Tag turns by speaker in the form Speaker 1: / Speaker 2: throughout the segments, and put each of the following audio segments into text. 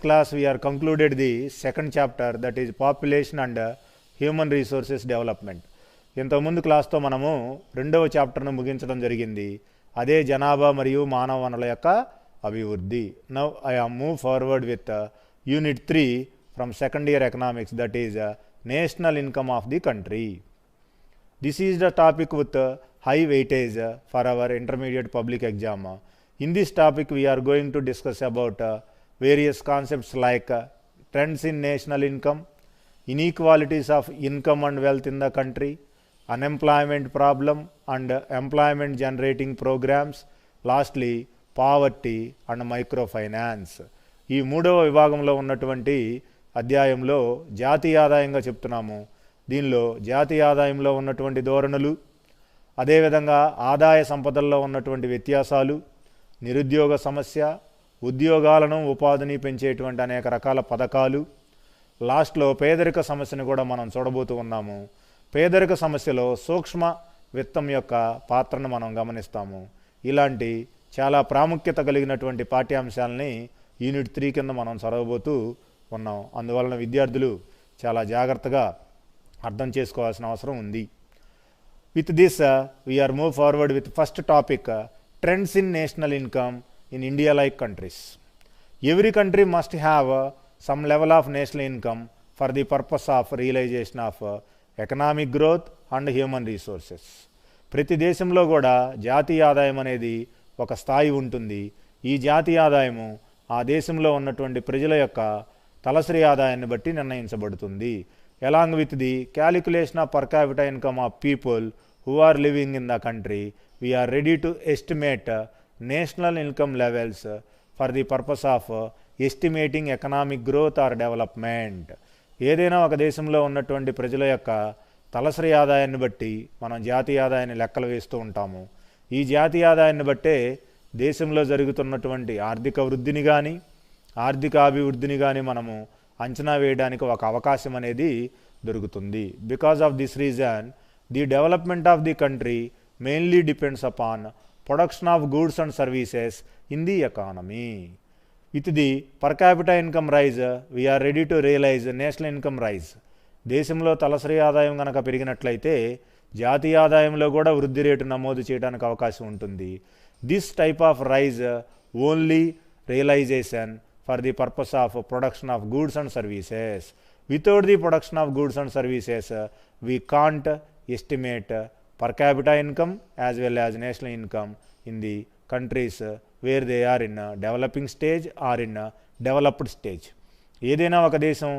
Speaker 1: class we are concluded the second chapter, that is population and human resources development. ఇంతకుముందు క్లాస్తో మనము రెండవ చాప్టర్ను ముగించడం జరిగింది. అదే జనాభా మరియు మానవ వనరుల యొక్క అభివృద్ధి. Now I am move forward with unit 3 from second year economics, that is national income of the country. This is the topic with high weightage for our intermediate public exam. In this topic we are going to discuss about various concepts like trends in national income, inequalities of income and wealth in the country, unemployment problem and employment generating programs, lastly poverty and microfinance. ఈ మూడవ విభాగంలో ఉన్నటువంటి అధ్యాయంలో జాతీయ ఆదాయంగా చెప్తున్నాము. దీనిలో జాతీయ ఆదాయంలో ఉన్నటువంటి ధోరణులు, అదేవిధంగా ఆదాయ సంపదల్లో ఉన్నటువంటి వ్యత్యాసాలు, నిరుద్యోగ సమస్య, ఉద్యోగాలను ఉపాధిని పెంచేటువంటి అనేక రకాల పథకాలు, లాస్ట్లో పేదరిక సమస్యను కూడా మనం చూడబోతూ ఉన్నాము. పేదరిక సమస్యలో సూక్ష్మ విత్తం యొక్క పాత్రను మనం గమనిస్తాము. ఇలాంటి చాలా ప్రాముఖ్యత కలిగినటువంటి పాఠ్యాంశాలని యూనిట్ 3 కింద మనం చదవబోతూ ఉన్నాం. అందువలన విద్యార్థులు చాలా జాగ్రత్తగా అర్థం చేసుకోవాల్సిన అవసరం ఉంది. With this, we are move forward with first topic, trends in national income in India-like countries. Every country must have some level of national income for the purpose of realization of economic growth and human resources. ప్రతి దేశంలో కూడా జాతీయ ఆదాయం అనేది ఒక స్థాయి ఉంటుంది. ఈ జాతీయ ఆదాయము ఆ దేశంలో ఉన్నటువంటి ప్రజల యొక్క తలసరి ఆదాయాన్ని బట్టి నిర్ణయించబడుతుంది. Along with the calculation of per capita income of people who are living in the country, we are ready to estimate national income levels for the purpose of estimating economic growth or development. ఏదైనా ఒక దేశంలో ఉన్నటువంటి ప్రజల యొక్క తలసరి ఆదాయాన్ని బట్టి మనం జాతీయ ఆదాయాన్ని లెక్కలు వేస్తూ ఉంటాము. ఈ జాతీయ ఆదాయాన్ని బట్టే దేశంలో జరుగుతున్నటువంటి ఆర్థిక వృద్ధిని కానీ ఆర్థిక అభివృద్ధిని కానీ మనము అంచనా వేయడానికి ఒక అవకాశం అనేది దొరుకుతుంది. Because of this reason the development of the country mainly depends upon production of goods and services in the economy. With the per capita income rise we are ready to realise national income rise. దేశంలో తలసరి ఆదాయం కనుక పెరిగినట్లయితే జాతీయ ఆదాయంలో కూడా వృద్ధి rate నమోదు చేయడానికి అవకాశం ఉంటుంది. This type of rise only realisation for the purpose of production of goods and services. Without the production of goods and services, we can't estimate per capita income as well as national income in the countries where they are in a developing stage or in a developed stage. ఏదైనా ఒక దేశం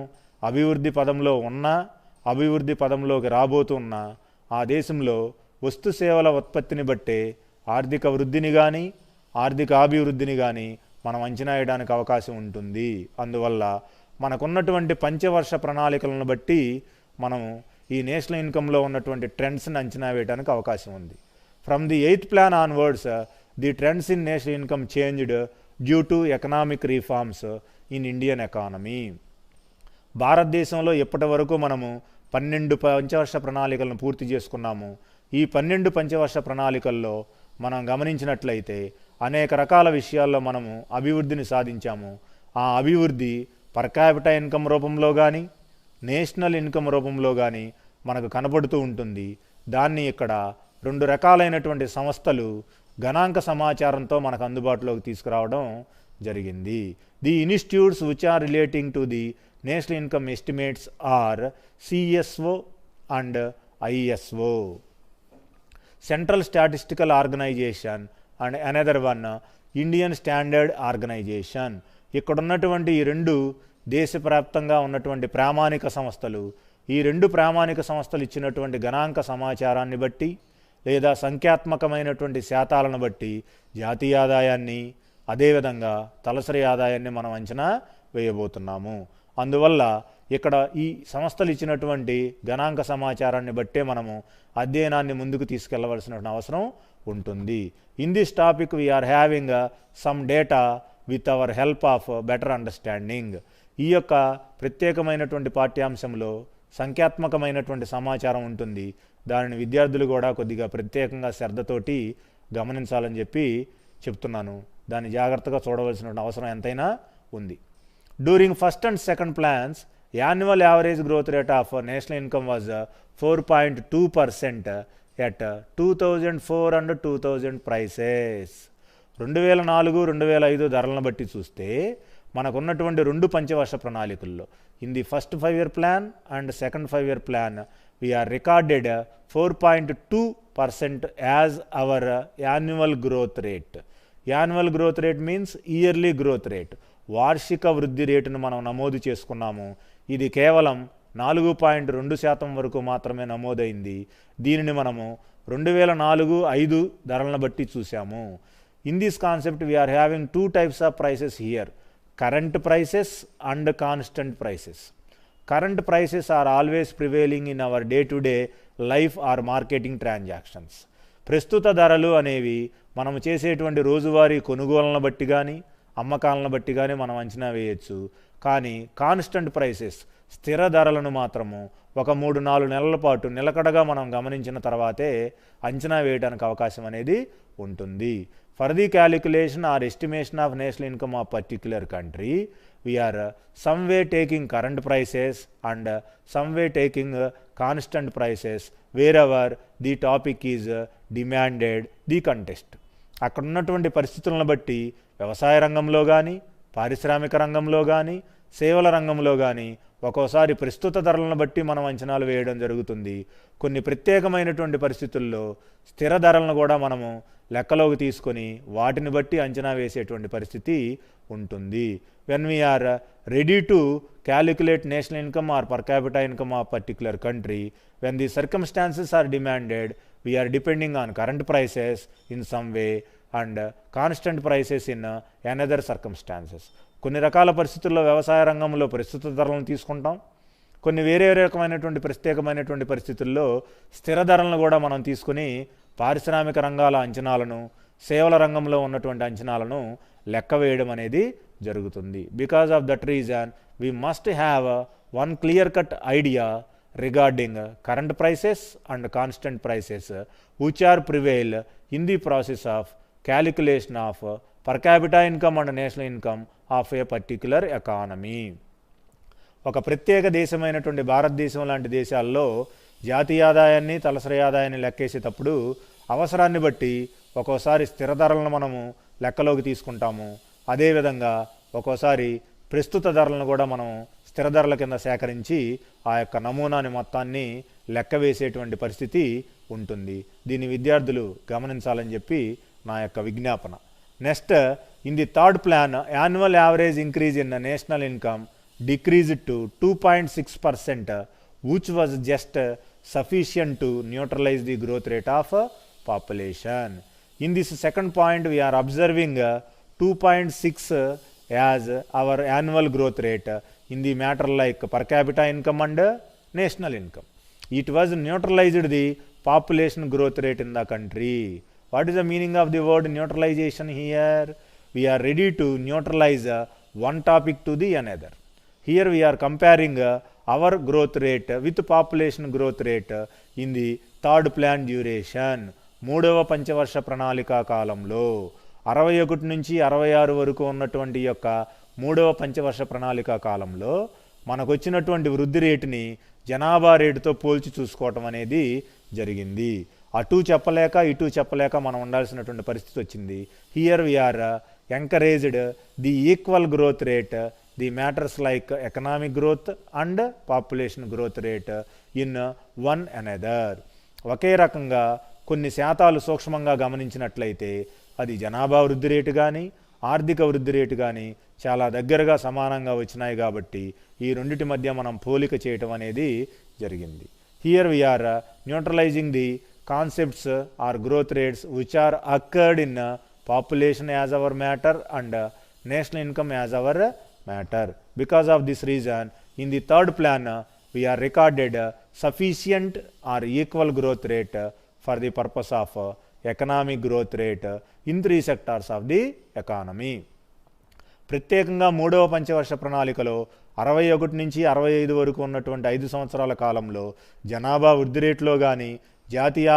Speaker 1: అభివృద్ధి పదంలో ఉన్నా అభివృద్ధి పదంలోకి రాబోతున్నా ఆ దేశంలో వస్తు సేవల ఉత్పత్తిని బట్టే ఆర్థిక వృద్ధిని కానీ ఆర్థిక అభివృద్ధిని కానీ మనం అంచనా వేయడానికి అవకాశం ఉంటుంది. అందువల్ల మనకున్నటువంటి పంచవర్ష ప్రణాళికలను బట్టి మనం ఈ నేషనల్ ఇన్కంలో ఉన్నటువంటి ట్రెండ్స్ని అంచనా వేయడానికి అవకాశం ఉంది. From the 8th plan onwards the trends in national income changed due to economic reforms in Indian economy. భారతదేశంలో ఇప్పటి వరకు మనము 12 పంచవర్ష ప్రణాళికలను పూర్తి చేసుకున్నాము. ఈ 12 పంచవర్ష ప్రణాళికల్లో మనం గమనించినట్లయితే అనేక రకాల విషయాల్లో మనము అభివృద్ధిని సాధించాము. ఆ అభివృద్ధి పర్ క్యాపిటా ఇన్కమ్ రూపంలో కానీ నేషనల్ ఇన్కమ్ రూపంలో కానీ మనకు కనబడుతూ ఉంటుంది. దాన్ని ఇక్కడ 2 రకాలైనటువంటి సంస్థలు గణాంక సమాచారంతో మనకు అందుబాటులోకి తీసుకురావడం జరిగింది. The institutes which are relating to the national income estimates are CSO and ISO, central statistical organisation and another one Indian standard organisation. ఇక్కడ ఉన్నటువంటి ఈ 2 దేశవ్యాప్తంగా ఉన్నటువంటి ప్రామాణిక సంస్థలు. ఈ 2 ప్రామాణిక సంస్థలు ఇచ్చినటువంటి గణాంక సమాచారాన్ని బట్టి లేదా సంఖ్యాత్మకమైనటువంటి శాతాలను బట్టి జాతీయ ఆదాయాన్ని అదేవిధంగా తలసరి ఆదాయాన్ని మనం అంచనా వేయబోతున్నాము. అందువల్ల ఇక్కడ ఈ సంస్థలు ఇచ్చినటువంటి గణాంక సమాచారాన్ని బట్టే మనము అధ్యయనాన్ని ముందుకు తీసుకెళ్లవలసిన అవసరం ఉంటుంది. In this topic we are having some data with our help of better understanding. ఈ యొక్క ప్రత్యేకమైనటువంటి పాఠ్యాంశంలో సంఖ్యాత్మకమైనటువంటి సమాచారం ఉంటుంది. దానిని విద్యార్థులు కూడా కొద్దిగా ప్రత్యేకంగా శ్రద్ధతోటి గమనించాలని చెప్పి చెప్తున్నాను. దాన్ని జాగ్రత్తగా చూడవలసిన అవసరం ఎంతైనా ఉంది. During first and second plans, annual average growth rate of national income was 4.2% at 2004 and 2000 prices. 2004-2005 ధరలను బట్టి చూస్తే మనకున్నటువంటి రెండు పంచవర్ష ప్రణాళికల్లో in the first 5-year plan and second 5-year plan we're recorded 4.2% as our annual growth rate. Annual growth rate means yearly growth rate, వార్షిక వృద్ధి రేటును మనం నమోదు చేసుకున్నాము. ఇది కేవలం 4.2% వరకు మాత్రమే నమోదైంది. దీనిని మనము 2004-05 ధరలను బట్టి చూసాము. In this concept we are having two types of prices here, current prices and constant prices. Current prices are always prevailing in our day to day life or marketing transactions. ప్రస్తుత ధరలు అనేవి మనం చేసేటువంటి రోజువారీ కొనుగోళ్లను బట్టి కానీ అమ్మకాలను బట్టి కానీ మనం అంచనా వేయచ్చు. కానీ కాన్స్టెంట్ ప్రైసెస్, స్థిర ధరలను మాత్రము ఒక 3-4 నెలల పాటు నిలకడగా మనం గమనించిన తర్వాతే అంచనా వేయడానికి అవకాశం అనేది ఉంటుంది. For the calculation or estimation of national income of particular country, we are some way taking current prices and some way taking constant prices wherever the topic is demanded the contest. అక్కడ ఉన్నటువంటి పరిస్థితులను బట్టి వ్యవసాయ రంగంలో కానీ, పారిశ్రామిక రంగంలో కానీ, సేవల రంగంలో కానీ ఒక్కోసారి ప్రస్తుత ధరలను బట్టి మనం అంచనాలు వేయడం జరుగుతుంది. కొన్ని ప్రత్యేకమైనటువంటి పరిస్థితుల్లో స్థిర ధరలను కూడా మనము లెక్కలోకి తీసుకొని వాటిని బట్టి అంచనా వేసేటువంటి పరిస్థితి ఉంటుంది. when we are ready to calculate national income or per capita income of particular country, when the circumstances are demanded, we are depending on current prices in some way and constant prices in another circumstances. కొన్ని రకాల పరిస్థితుల్లో వ్యవసాయ రంగంలో ప్రస్తుత ధరలను తీసుకుంటాం, కొన్ని వేరే రకమైనటువంటి ప్రత్యేకమైనటువంటి పరిస్థితుల్లో స్థిర ధరలను కూడా మనం తీసుకుని పారిశ్రామిక రంగాల అంచనాలను, సేవల రంగంలో ఉన్నటువంటి అంచనాలను లెక్క వేయడం అనేది జరుగుతుంది. Because of that reason we must have one clear cut idea regarding current prices and constant prices which are prevail in the process of calculation of per capita income and national income of a particular economy. ఒక ప్రత్యేక దేశమైనటువంటి భారతదేశం లాంటి దేశాల్లో జాతీయ ఆదాయాన్ని, తలసరి ఆదాయాన్ని లెక్కేసేటప్పుడు అవసరాన్ని బట్టి ఒక్కోసారి స్థిర ధరలను మనము లెక్కలోకి తీసుకుంటాము. అదేవిధంగా ఒక్కోసారి ప్రస్తుత ధరలను కూడా మనం స్థిర ధరల కింద సేకరించి ఆ యొక్క నమూనాని మొత్తాన్ని లెక్క వేసేటువంటి పరిస్థితి ఉంటుంది. దీన్ని విద్యార్థులు గమనించాలని చెప్పి నా యొక్క విజ్ఞాపన. Next, in the third plan, annual average increase in national income decreased to 2.6%, which was just sufficient to neutralize the growth rate of population. In this second point, we are observing 2.6 as our annual growth rate in the matter like per capita income and national income. It was neutralized the population growth rate in the country. What is the meaning of the word neutralization here? We are ready to neutralize one topic to the another. Here we are comparing our growth rate with population growth rate in the third plan duration. మూడవ పంచవర్ష ప్రణాళికా కాలంలో 61 నుంచి 66 వరకు ఉన్నటువంటి యొక్క మూడవ పంచవర్ష ప్రణాళికా కాలంలో మనకు వచ్చినటువంటి వృద్ధి రేటుని జనాభా రేటుతో పోల్చి చూసుకోవటం అనేది జరిగింది. అటు చెప్పలేక ఇటు చెప్పలేక మనం ఉండాల్సినటువంటి పరిస్థితి వచ్చింది. Here we are encouraged the equal growth rate, the matters like economic growth and population growth rate in one another. ఒకే రకంగా కొన్ని శాతాలు సూక్ష్మంగా గమనించినట్లయితే అది జనాభా వృద్ధి రేటు కానీ, ఆర్థిక వృద్ధి రేటు కానీ చాలా దగ్గరగా సమానంగా వచ్చినాయి. కాబట్టి ఈ రెండిటి మధ్య మనం పోలిక చేయటం అనేది జరిగింది. Here we are neutralising the concepts are growth rates which are accord in population as our matter and national income as our matter. Because of this reason, in the third plan, we are recorded sufficient or equal growth rate for the purpose of economic growth rate in 3 sectors of the economy. ప్రత్యేకంగా మూడవ పంచవర్ష ప్రణాళికలో 61 నుంచి 65 వరకు ఉన్నటువంటి 5 సంవత్సరాల కాలంలో జనాభా వృద్ధి రేటులో కానీ, జాతీయ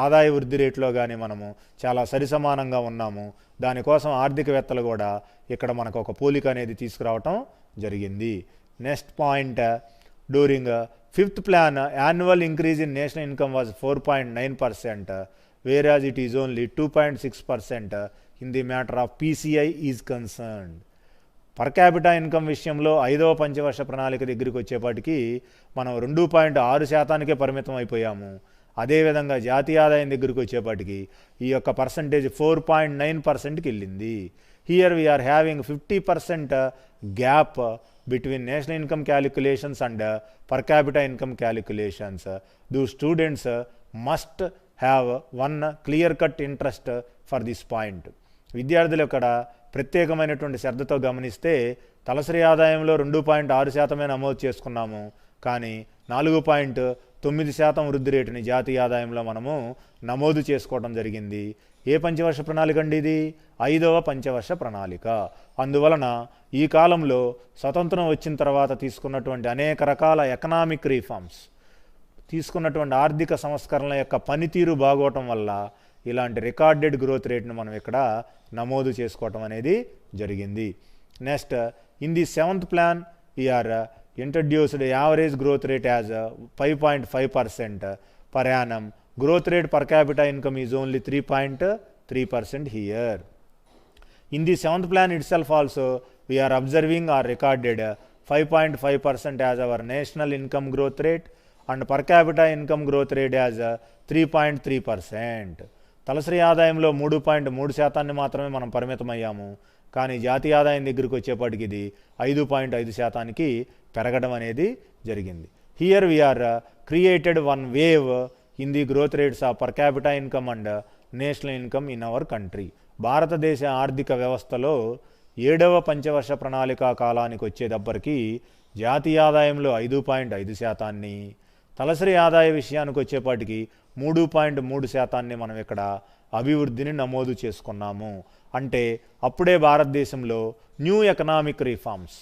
Speaker 1: ఆదాయ వృద్ధి రేట్లో కానీ మనము చాలా సరిసమానంగా ఉన్నాము. దానికోసం ఆర్థికవేత్తలు కూడా ఇక్కడ మనకు ఒక పోలిక అనేది తీసుకురావటం జరిగింది. Next point, during fifth plan annual increase in national income was 4.9%, whereas it is only 2.6% in the matter of PCI is concerned. Per capita income విషయంలో 5వ పంచవర్ష ప్రణాళిక దగ్గరికి వచ్చేపాటికి మనం 2.6%కే పరిమితం అయిపోయాము. అదేవిధంగా జాతీయ ఆదాయం దగ్గరికి వచ్చేపాటికి ఈ యొక్క పర్సంటేజ్ 4.9%కి వెళ్ళింది. Here we are having 50% gap between national income calculations and per capita income calculations. Those students must have one clear cut interest for this point. విద్యార్థులు ఇక్కడ ప్రత్యేకమైనటువంటి శ్రద్ధతో గమనిస్తే తలసరి ఆదాయంలో 2.6% నమోదు చేసుకున్నాము, కానీ 4.9% వృద్ధి రేటుని జాతీయ ఆదాయంలో మనము నమోదు చేసుకోవడం జరిగింది. ఏ పంచవర్ష ప్రణాళిక అండి ఇది? 5వ పంచవర్ష ప్రణాళిక. అందువలన ఈ కాలంలో స్వతంత్రం వచ్చిన తర్వాత తీసుకున్నటువంటి అనేక రకాల ఎకనామిక్ రిఫార్మ్స్, తీసుకున్నటువంటి ఆర్థిక సంస్కరణల యొక్క పనితీరు బాగోవటం వల్ల ఇలాంటి రికార్డెడ్ గ్రోత్ రేట్ను మనం ఇక్కడ నమోదు చేసుకోవటం అనేది జరిగింది. Next, in the 7th plan we are introduced average growth rate as 5.5% per annum. Growth rate per capita income is only 3.3% here. In the 7th plan itself also, we are observing or recorded 5.5% as our national income growth rate and per capita income growth rate as 3.3%. తలసరి ఆదాయంలో 3.3% మాత్రమే మనం పరిమితమయ్యాము, కానీ జాతీయ ఆదాయం దగ్గరికి వచ్చేప్పటికి ఇది 5.5%కి పెరగడం అనేది జరిగింది. Here we are created one wave in the growth rates of per capita income and national income in our country. భారతదేశ ఆర్థిక వ్యవస్థలో 7వ పంచవర్ష ప్రణాళిక కాలానికి వచ్చేటప్పటికి జాతీయ ఆదాయంలో 5.5%, తలసరి ఆదాయ విషయానికి వచ్చేపాటికి 3.3% మనం ఇక్కడ అభివృద్ధిని నమోదు చేసుకున్నాము. అంటే అప్పుడే భారతదేశంలో న్యూ ఎకనామిక్ రిఫార్మ్స్,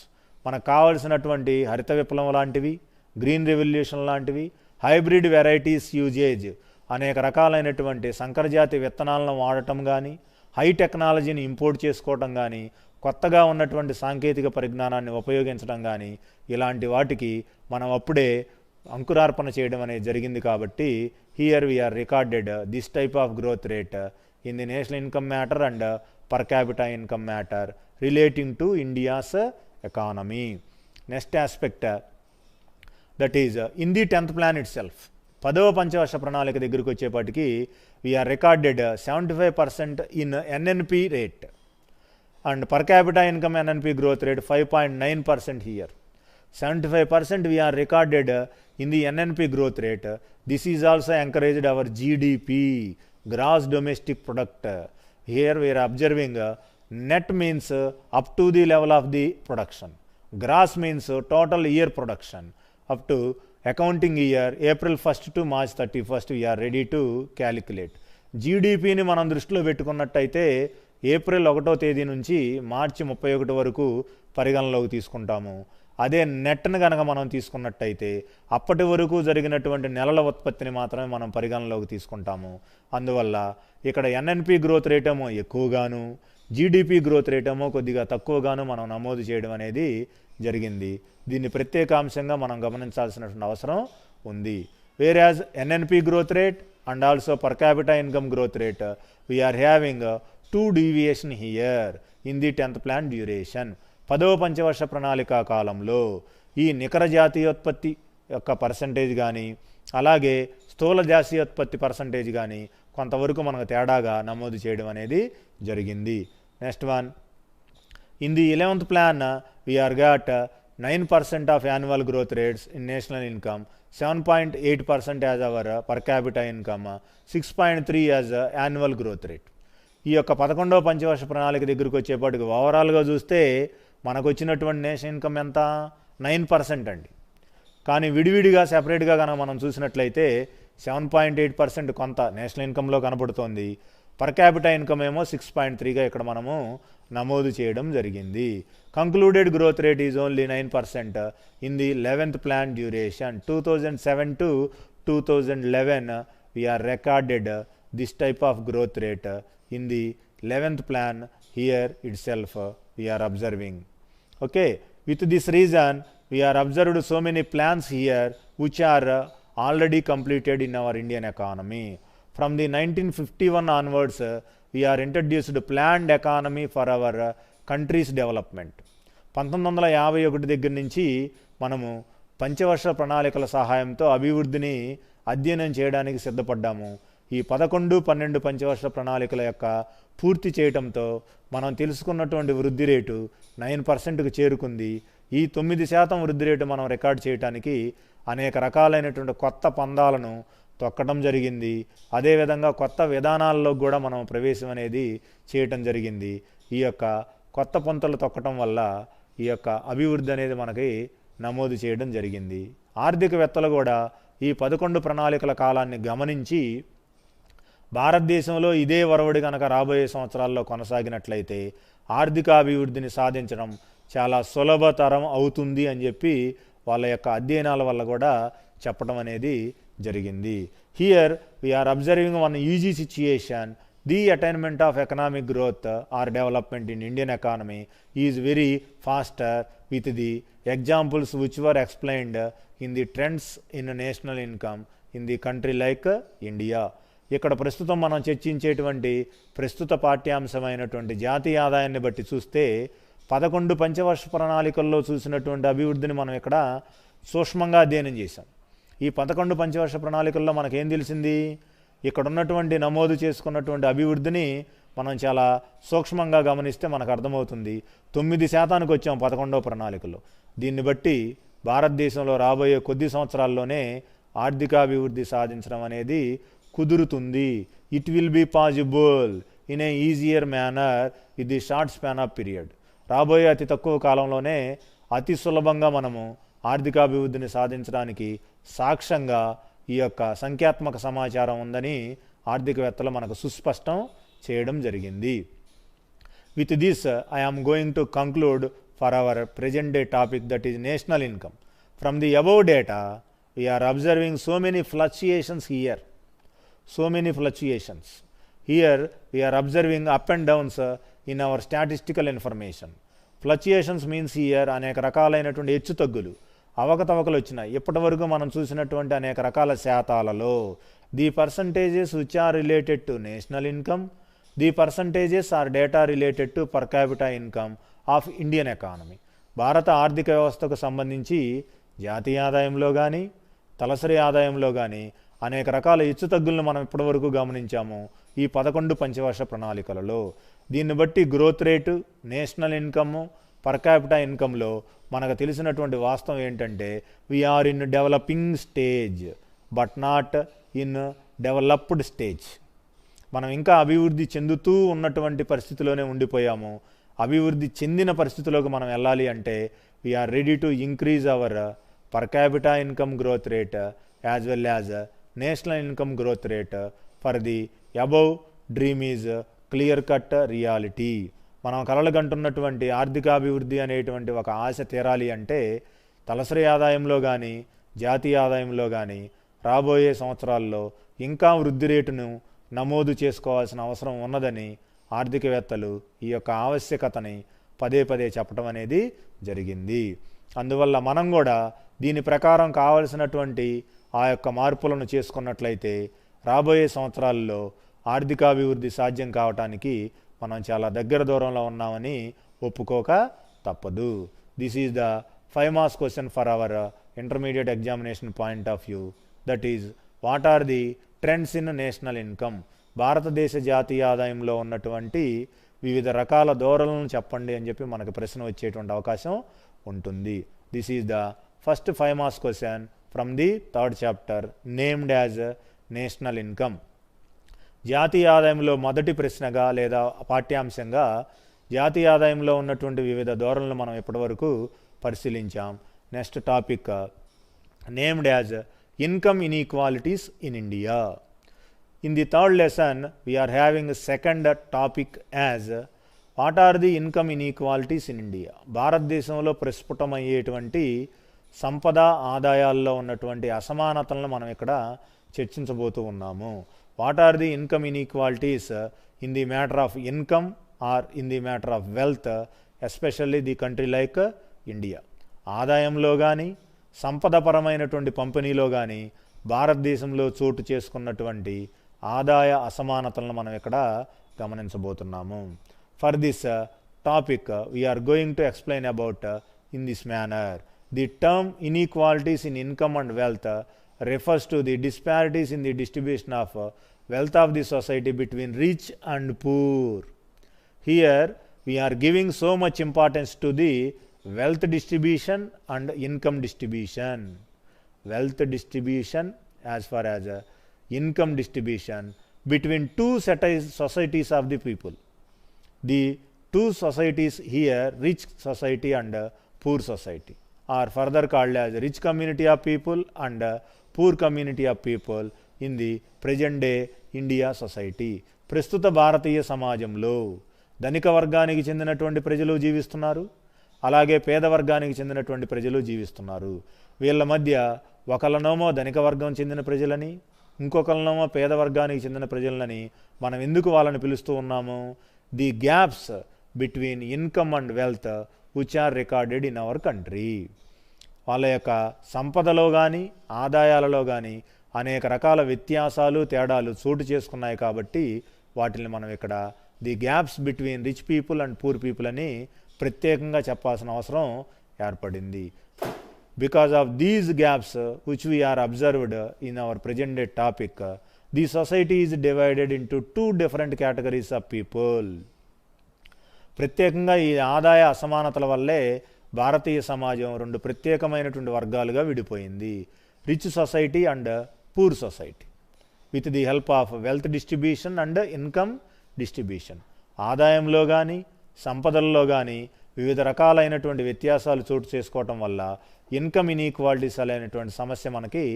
Speaker 1: మనకు కావలసినటువంటి హరిత విప్లవం లాంటివి, గ్రీన్ రెవల్యూషన్ లాంటివి, హైబ్రిడ్ వెరైటీస్ యూజేజ్, అనేక రకాలైనటువంటి సంకరజాతి విత్తనాలను వాడటం కానీ, హై టెక్నాలజీని ఇంపోర్ట్ చేసుకోవటం కానీ, కొత్తగా ఉన్నటువంటి సాంకేతిక పరిజ్ఞానాన్ని ఉపయోగించడం కానీ, ఇలాంటి వాటికి మనం అప్పుడే అంకురార్పణ చేయడం అనేది జరిగింది. కాబట్టి here we are recorded this type of growth rate in the national income matter and per capita income matter relating to India's economy. Next aspect, that is in the 10th plan itself. 10వ పంచవర్ష ప్రణాళిక దగ్గరికి వచ్చేపాటికి we are recorded 75% in NNP rate and per capita income NNP growth rate 5.9% here. 75% we are recorded in the NNP growth rate. This is also encouraged our GDP, gross domestic product. Here we are observing net means up to the level of the production. Gross means total year production. Up to accounting year April 1st to March 31st we are ready to calculate. GDPని మనం దృష్టిలో పెట్టుకున్నట్టయితే April 1వ తేదీ నుంచి మార్చి 31 వరకు పరిగణలోకి తీసుకుంటాము. అదే నెట్ను కనుక మనం తీసుకున్నట్టయితే అప్పటి వరకు జరిగినటువంటి నెలల ఉత్పత్తిని మాత్రమే మనం పరిగణలోకి తీసుకుంటాము. అందువల్ల ఇక్కడ ఎన్ఎన్పి గ్రోత్ రేట్ ఏమో ఎక్కువగాను, జీడిపి గ్రోత్ రేట్ ఏమో కొద్దిగా తక్కువగాను మనం నమోదు చేయడం అనేది జరిగింది. దీన్ని ప్రత్యేకాంశంగా మనం గమనించాల్సినటువంటి అవసరం ఉంది. Average NNP growth rate and also per capita income growth rate we're having 2 deviation here in the 10th plan duration. 10వ పంచవర్ష ప్రణాళిక కాలంలో ఈ నికర జాతీయోత్పత్తి యొక్క పర్సంటేజ్ కానీ, అలాగే స్థూల జాతీయోత్పత్తి పర్సంటేజ్ కానీ కొంతవరకు మనకు తేడాగా నమోదు చేయడం అనేది జరిగింది. Next one, in the 11th plan we are got 9% of annual growth rates in national income, 7.8% as our per capita income, 6.3 as annual growth rate. ఈ యొక్క 11వ పంచవర్ష ప్రణాళిక దగ్గరికి వచ్చేపాటికి ఓవరాల్గా చూస్తే మనకు వచ్చినటువంటి నేషనల్ ఇన్కమ్ ఎంత? 9% అండి. కానీ విడివిడిగా సెపరేట్గా కనుక మనం చూసినట్లయితే 7.8% కొంత నేషనల్ ఇన్కంలో కనబడుతోంది. పర్ క్యాపిటా ఇన్కమ్ ఏమో 6.3గా ఇక్కడ మనము నమోదు చేయడం జరిగింది. Concluded growth rate is only 9% in the 11th plan duration 2007 to 2011 we are recorded this type of growth rate in the 11th plan here itself we are observing. Okay, with this reason we are observed so many plans here which are already completed in our Indian economy. From the 1951 onwards we are introduced planned economy for our country's development. 1951 దగ్గర నుంచి మనము పంచవర్ష ప్రణాళికల సహాయంతో అభివృద్ధిని అధ్యయనం చేయడానికి సిద్ధపడ్డాము. ఈ 11-12 పంచవర్ష ప్రణాళికల యొక్క పూర్తి చేయడంతో మనం తెలుసుకున్నటువంటి వృద్ధి రేటు 9%కు చేరుకుంది. ఈ 9% వృద్ధి రేటు మనం రికార్డ్ చేయడానికి అనేక రకాలైనటువంటి కొత్త పందాలను తొక్కడం జరిగింది. అదేవిధంగా కొత్త విధానాల్లో కూడా మనం ప్రవేశం అనేది చేయటం జరిగింది. ఈ యొక్క కొత్త పంతలు తొక్కటం వల్ల ఈ యొక్క అభివృద్ధి అనేది మనకి నమోదు చేయడం జరిగింది. ఆర్థికవేత్తలు కూడా ఈ 11 ప్రణాళికల కాలాన్ని గమనించి భారతదేశంలో ఇదే వరవడి కనుక రాబోయే సంవత్సరాల్లో కొనసాగినట్లయితే ఆర్థిక అభివృద్ధిని సాధించడం చాలా సులభతరం అవుతుంది అని చెప్పి వాళ్ళ యొక్క అధ్యయనాల వల్ల కూడా చెప్పడం అనేది జరిగింది. Here we are observing one easy situation. The attainment of economic growth or development in Indian economy is very faster with the examples which were explained in the trends in national income in the country like India. ఇక్కడ ప్రస్తుతం మనం చర్చించేటువంటి ప్రస్తుత పాఠ్యాంశమైనటువంటి జాతీయ ఆదాయాన్ని బట్టి చూస్తే 11 పంచవర్ష ప్రణాళికల్లో చూసినటువంటి అభివృద్ధిని మనం ఇక్కడ సూక్ష్మంగా అధ్యయనం చేశాం. ఈ 11 పంచవర్ష ప్రణాళికల్లో మనకేం తెలిసింది? ఇక్కడ ఉన్నటువంటి నమోదు చేసుకున్నటువంటి అభివృద్ధిని మనం చాలా సూక్ష్మంగా గమనిస్తే మనకు అర్థమవుతుంది. 9% వచ్చాం 11వ ప్రణాళికలో. దీన్ని బట్టి భారతదేశంలో రాబోయే కొద్ది సంవత్సరాల్లోనే ఆర్థికాభివృద్ధి సాధించడం అనేది కుదురుతుంది. It will be possible in a easier manner with the short span of period. రాబోయే అతి తక్కువ కాలంలోనే అతి సులభంగా మనము ఆర్థికాభివృద్ధిని సాధించడానికి సాక్ష్యంగా ఈ యొక్క సంఖ్యాత్మక సమాచారం ఉందని ఆర్థికవేత్తలు మనకు సుస్పష్టం చేయడం జరిగింది. With this I am going to conclude for our present day topic, that is national income. From the above data we are observing so many fluctuations here. So many fluctuations. Here we are observing up and downs in our statistical information. Fluctuations means here అనేక రకాలైనటువంటి హెచ్చు తగ్గులు అవకతవకలు వచ్చినాయి. ఇప్పటి వరకు మనం చూసినటువంటి అనేక రకాల శాతాలలో the percentages which are related to national income, the percentages are data related to per capita income of Indian economy. భారత ఆర్థిక వ్యవస్థకు సంబంధించి జాతీయ ఆదాయంలో కానీ తలసరి ఆదాయంలో కానీ అనేక రకాల హెచ్చుతగ్గులను మనం ఇప్పటివరకు గమనించాము ఈ 11 పంచవర్ష ప్రణాళికలలో. దీన్ని బట్టి growth rate, national income, per capita ఇన్కంలో మనకు తెలిసినటువంటి వాస్తవం ఏంటంటే we are in developing stage but not in developed stage. మనం ఇంకా అభివృద్ధి చెందుతూ ఉన్నటువంటి పరిస్థితిలోనే ఉండిపోయాము. అభివృద్ధి చెందిన పరిస్థితిలోకి మనం వెళ్ళాలి అంటే we are ready to increase our per capita income growth rate as well as national income growth rate for the above dream is clear cut reality. మనం కలలుగంటున్నటువంటి ఆర్థికాభివృద్ధి అనేటువంటి ఒక ఆశ తీరాలి అంటే తలసరి ఆదాయంలో కానీ జాతీయ ఆదాయంలో కానీ రాబోయే సంవత్సరాల్లో ఇంకా వృద్ధి రేటును నమోదు చేసుకోవాల్సిన అవసరం ఉన్నదని ఆర్థికవేత్తలు ఈ యొక్క ఆవశ్యకతని పదే పదే చెప్పడం అనేది జరిగింది. అందువల్ల మనం కూడా దీని ప్రకారం కావలసినటువంటి ఆ యొక్క మార్పులను చేసుకున్నట్లయితే రాబోయే సంవత్సరాల్లో ఆర్థికాభివృద్ధి సాధ్యం కావటానికి మనం చాలా దగ్గర దూరంలో ఉన్నామని ఒప్పుకోక తప్పదు. This is the 5 marks question for our intermediate examination point of view. That is what are the trends in national income. భారతదేశ జాతీయ ఆదాయంలో ఉన్నటువంటి వివిధ రకాల ధోరణులను చెప్పండి అని చెప్పి మనకు ప్రశ్న వచ్చేటువంటి అవకాశం ఉంటుంది. This is the first 5 marks question from the 3rd chapter named as national income. జాతీయ ఆదాయంలో మొదటి ప్రశ్నగా లేదా పాఠ్యాంశంగా జాతీయ ఆదాయంలో ఉన్నటువంటి వివిధ ధోరణులను మనం ఇప్పటివరకు పరిశీలించాం. Next topic named as income inequalities in India. In the 3rd lesson, we are having a second topic as what are the income inequalities in India. భారతదేశంలో ప్రస్ఫుటమయ్యేటువంటి సంపద ఆదాయాల్లో ఉన్నటువంటి అసమానతలను మనం ఇక్కడ చర్చించబోతూ ఉన్నాము. What are the income inequalities in the matter of income or in the matter of wealth, especially the country like India. ఆదాయంలో కానీ సంపదపరమైనటువంటి పంపిణీలో కానీ భారతదేశంలో చోటు చేసుకున్నటువంటి ఆదాయ అసమానతలను మనం ఇక్కడ గమనించబోతున్నాము. For this topic we are going to explain about in this manner. The term inequalities in income and wealth refers to the disparities in the distribution of wealth of the society between rich and poor. Here we are giving so much importance to the wealth distribution and income distribution. Wealth distribution as far as income distribution between two societies of the people. The two societies here, rich society and poor society, are further called as rich community of people and poor community of people in the present day India society. ప్రస్తుత భారతీయ సమాజంలో ధనిక వర్గానికి చెందినటువంటి ప్రజలు జీవిస్తున్నారు, అలాగే పేద వర్గానికి చెందినటువంటి ప్రజలు జీవిస్తున్నారు. వీళ్ళ మధ్య ఒకళ్ళనేమో ధనిక వర్గం చెందిన ప్రజలని, ఇంకొకళ్ళనేమో పేద వర్గానికి చెందిన ప్రజలని మనం ఎందుకు వాళ్ళని పిలుస్తూ ఉన్నాము? The gaps between income and wealth which are recorded in our country. వాళ్ళ యొక్క సంపదలో కానీ ఆదాయాలలో కానీ అనేక రకాల వ్యత్యాసాలు తేడాలు చోటు చేసుకున్నాయి కాబట్టి వాటిని మనం ఇక్కడ the gaps between rich people and poor people అని ప్రత్యేకంగా చెప్పాల్సిన అవసరం ఏర్పడింది. Because of these gaps which we are observed in our present day topic, the society is divided into two different categories of people. ప్రత్యేకంగా ఈ ఆదాయ అసమానతల వల్లే భారతీయ సమాజం రెండు ప్రత్యేకమైనటువంటి వర్గాలుగా విడిపోయింది, rich society and poor society. With the help of wealth distribution and income distribution. ఆదాయంలో కానీ సంపదల్లో కానీ వివిధ రకాలైనటువంటి వ్యత్యాసాలు చోటు చేసుకోవటం వల్ల ఇన్కమ్ ఇన్ఈక్వాలిటీస్ అనేటువంటి సమస్య మనకి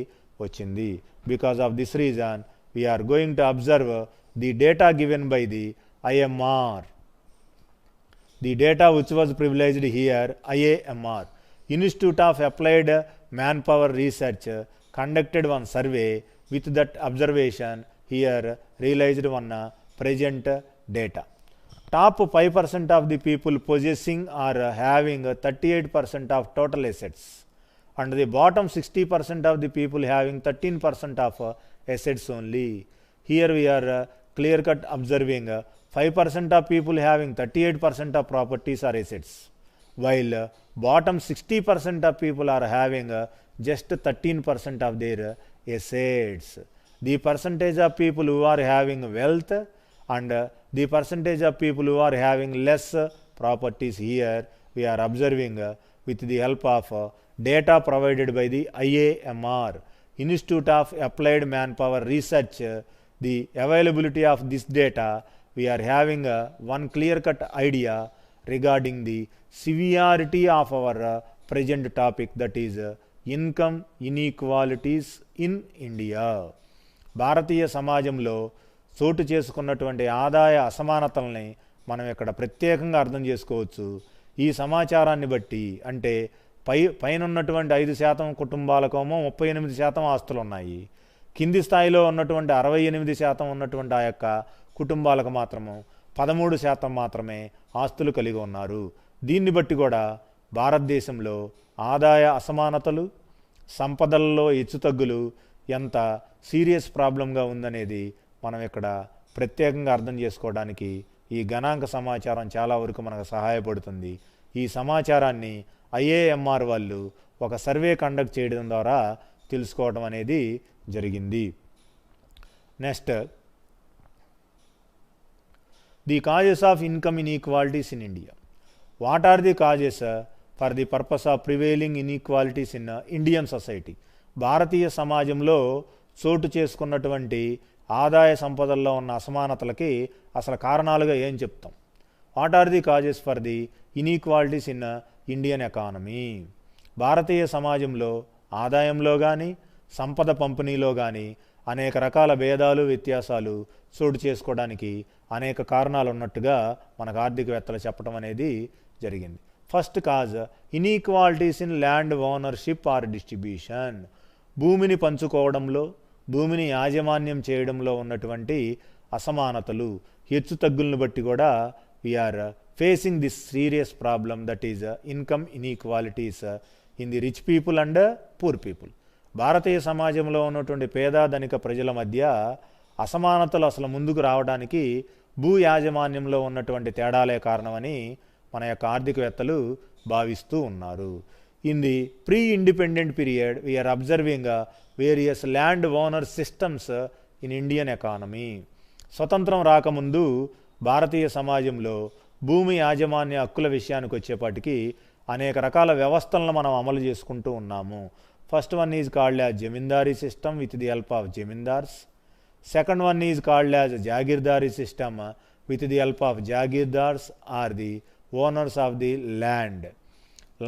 Speaker 1: వచ్చింది. Because of this reason we are going to observe the data given by the IMR. The data which was privileged here, IAMR, Institute of Applied Manpower Research, conducted one survey. With that observation here realized one present data. Top 5% of the people possessing or having 38% of total assets, and the bottom 60% of the people having 13% of assets only. Here we are clear-cut observing 5% of people having 38% of properties or assets, while bottom 60% of people are having just 13% of their assets. The percentage of people who are having wealth and the percentage of people who are having less properties, here we are observing with the help of data provided by the IAMR, Institute of Applied Manpower Research. The availability of this data, we are having one clear-cut idea regarding the severity of our present topic, that is income inequalities in India. భారతీయ సమాజంలో చోటు చేసుకున్నటువంటి ఆదాయ అసమానతల్ని మనం ఇక్కడ ప్రత్యేకంగా అర్థం చేసుకోవచ్చు. ఈ సమాచారాన్ని బట్టి అంటే పైనున్నటువంటి 5% కుటుంబాలకేమో 38% ఆస్తులు ఉన్నాయి, కింది స్థాయిలో ఉన్నటువంటి 68% ఉన్నటువంటి ఆ యొక్క కుటుంబాలకు మాత్రము 13% మాత్రమే ఆస్తులు కలిగి ఉన్నారు. దీన్ని బట్టి కూడా భారతదేశంలో ఆదాయ అసమానతలు, సంపదలలో హెచ్చుతగ్గులు ఎంత సీరియస్ ప్రాబ్లంగా ఉందనేది మనం ఇక్కడ ప్రత్యేకంగా అర్థం చేసుకోవడానికి ఈ గణాంక సమాచారం చాలా వరకు మనకు సహాయపడుతుంది. ఈ సమాచారాన్ని IAMR వాళ్ళు ఒక సర్వే కండక్ట్ చేయడం ద్వారా తెలుసుకోవడం అనేది జరిగింది. Next, the causes of income inequalities in India. What are the causes for the purpose of prevailing inequalities in Indian society? భారతీయ సమాజంలో చోటు చేసుకున్నటువంటి ఆదాయ సంపదల్లో ఉన్న అసమానతలకి అసలు కారణాలుగా ఏం చెప్తాం? What are the causes for the inequalities in Indian economy? భారతీయ సమాజంలో ఆదాయంలో కానీ సంపద పంపిణీలో కానీ అనేక రకాల భేదాలు వ్యత్యాసాలు చోటు చేసుకోవడానికి అనేక కారణాలు ఉన్నట్టుగా మనకు ఆర్థికవేత్తలు చెప్పడం అనేది జరిగింది. First cause inequalities in land ownership or distribution. భూమిని పంచుకోవడంలో, భూమిని యాజమాన్యం చేయడంలో ఉన్నటువంటి అసమానతలు, హెచ్చుతగ్గులను బట్టి కూడా we are facing this serious problem, that is income inequalities in the rich people and poor people. భారతీయ సమాజంలో ఉన్నటువంటి పేద ధనిక ప్రజల మధ్య అసమానతలు అసలు ముందుకు రావడానికి భూ యాజమాన్యంలో ఉన్నటువంటి తేడాలే కారణమని మన యొక్క ఆర్థికవేత్తలు భావిస్తూ ఉన్నారు. In the pre independent period we are observing various land owner systems in Indian economy. స్వతంత్రం రాకముందు భారతీయ సమాజంలో భూమి యాజమాన్య హక్కుల విషయానికి వచ్చేపాటికి అనేక రకాల వ్యవస్థలను మనం అమలు చేసుకుంటూ ఉన్నాము. First one is called as zamindari system with the help of zamindars. Second one is called as jagirdari system with the help of jagirdars are the owners of the land.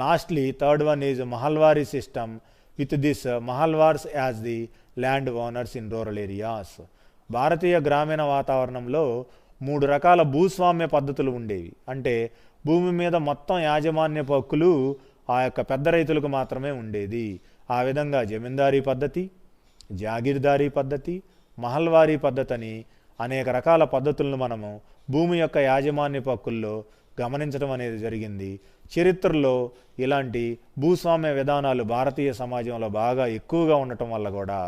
Speaker 1: Lastly third one is mahalwari system with this mahalwars as the land owners in rural areas. భారతీయ గ్రామీణ వాతావరణంలో 3 రకాల భూస్వామ్య పద్ధతులు ఉండేవి. అంటే భూమి మీద మొత్తం యాజమాన్యపు హక్కులు ఆ యొక్క పెద్ద రైతులకు మాత్రమే ఉండేది. ఆ విధంగా జమీందారీ పద్ధతి, జాగీర్దారీ పద్ధతి, మహల్వారీ పద్ధతి అని అనేక రకాల పద్ధతులను మనము భూమి యొక్క యాజమాన్యపు హక్కుల్లో గమనించడం అనేది జరిగింది. చరిత్రలో ఇలాంటి భూస్వామ్య విధానాలు భారతీయ సమాజంలో బాగా ఎక్కువగా ఉండటం వల్ల కూడా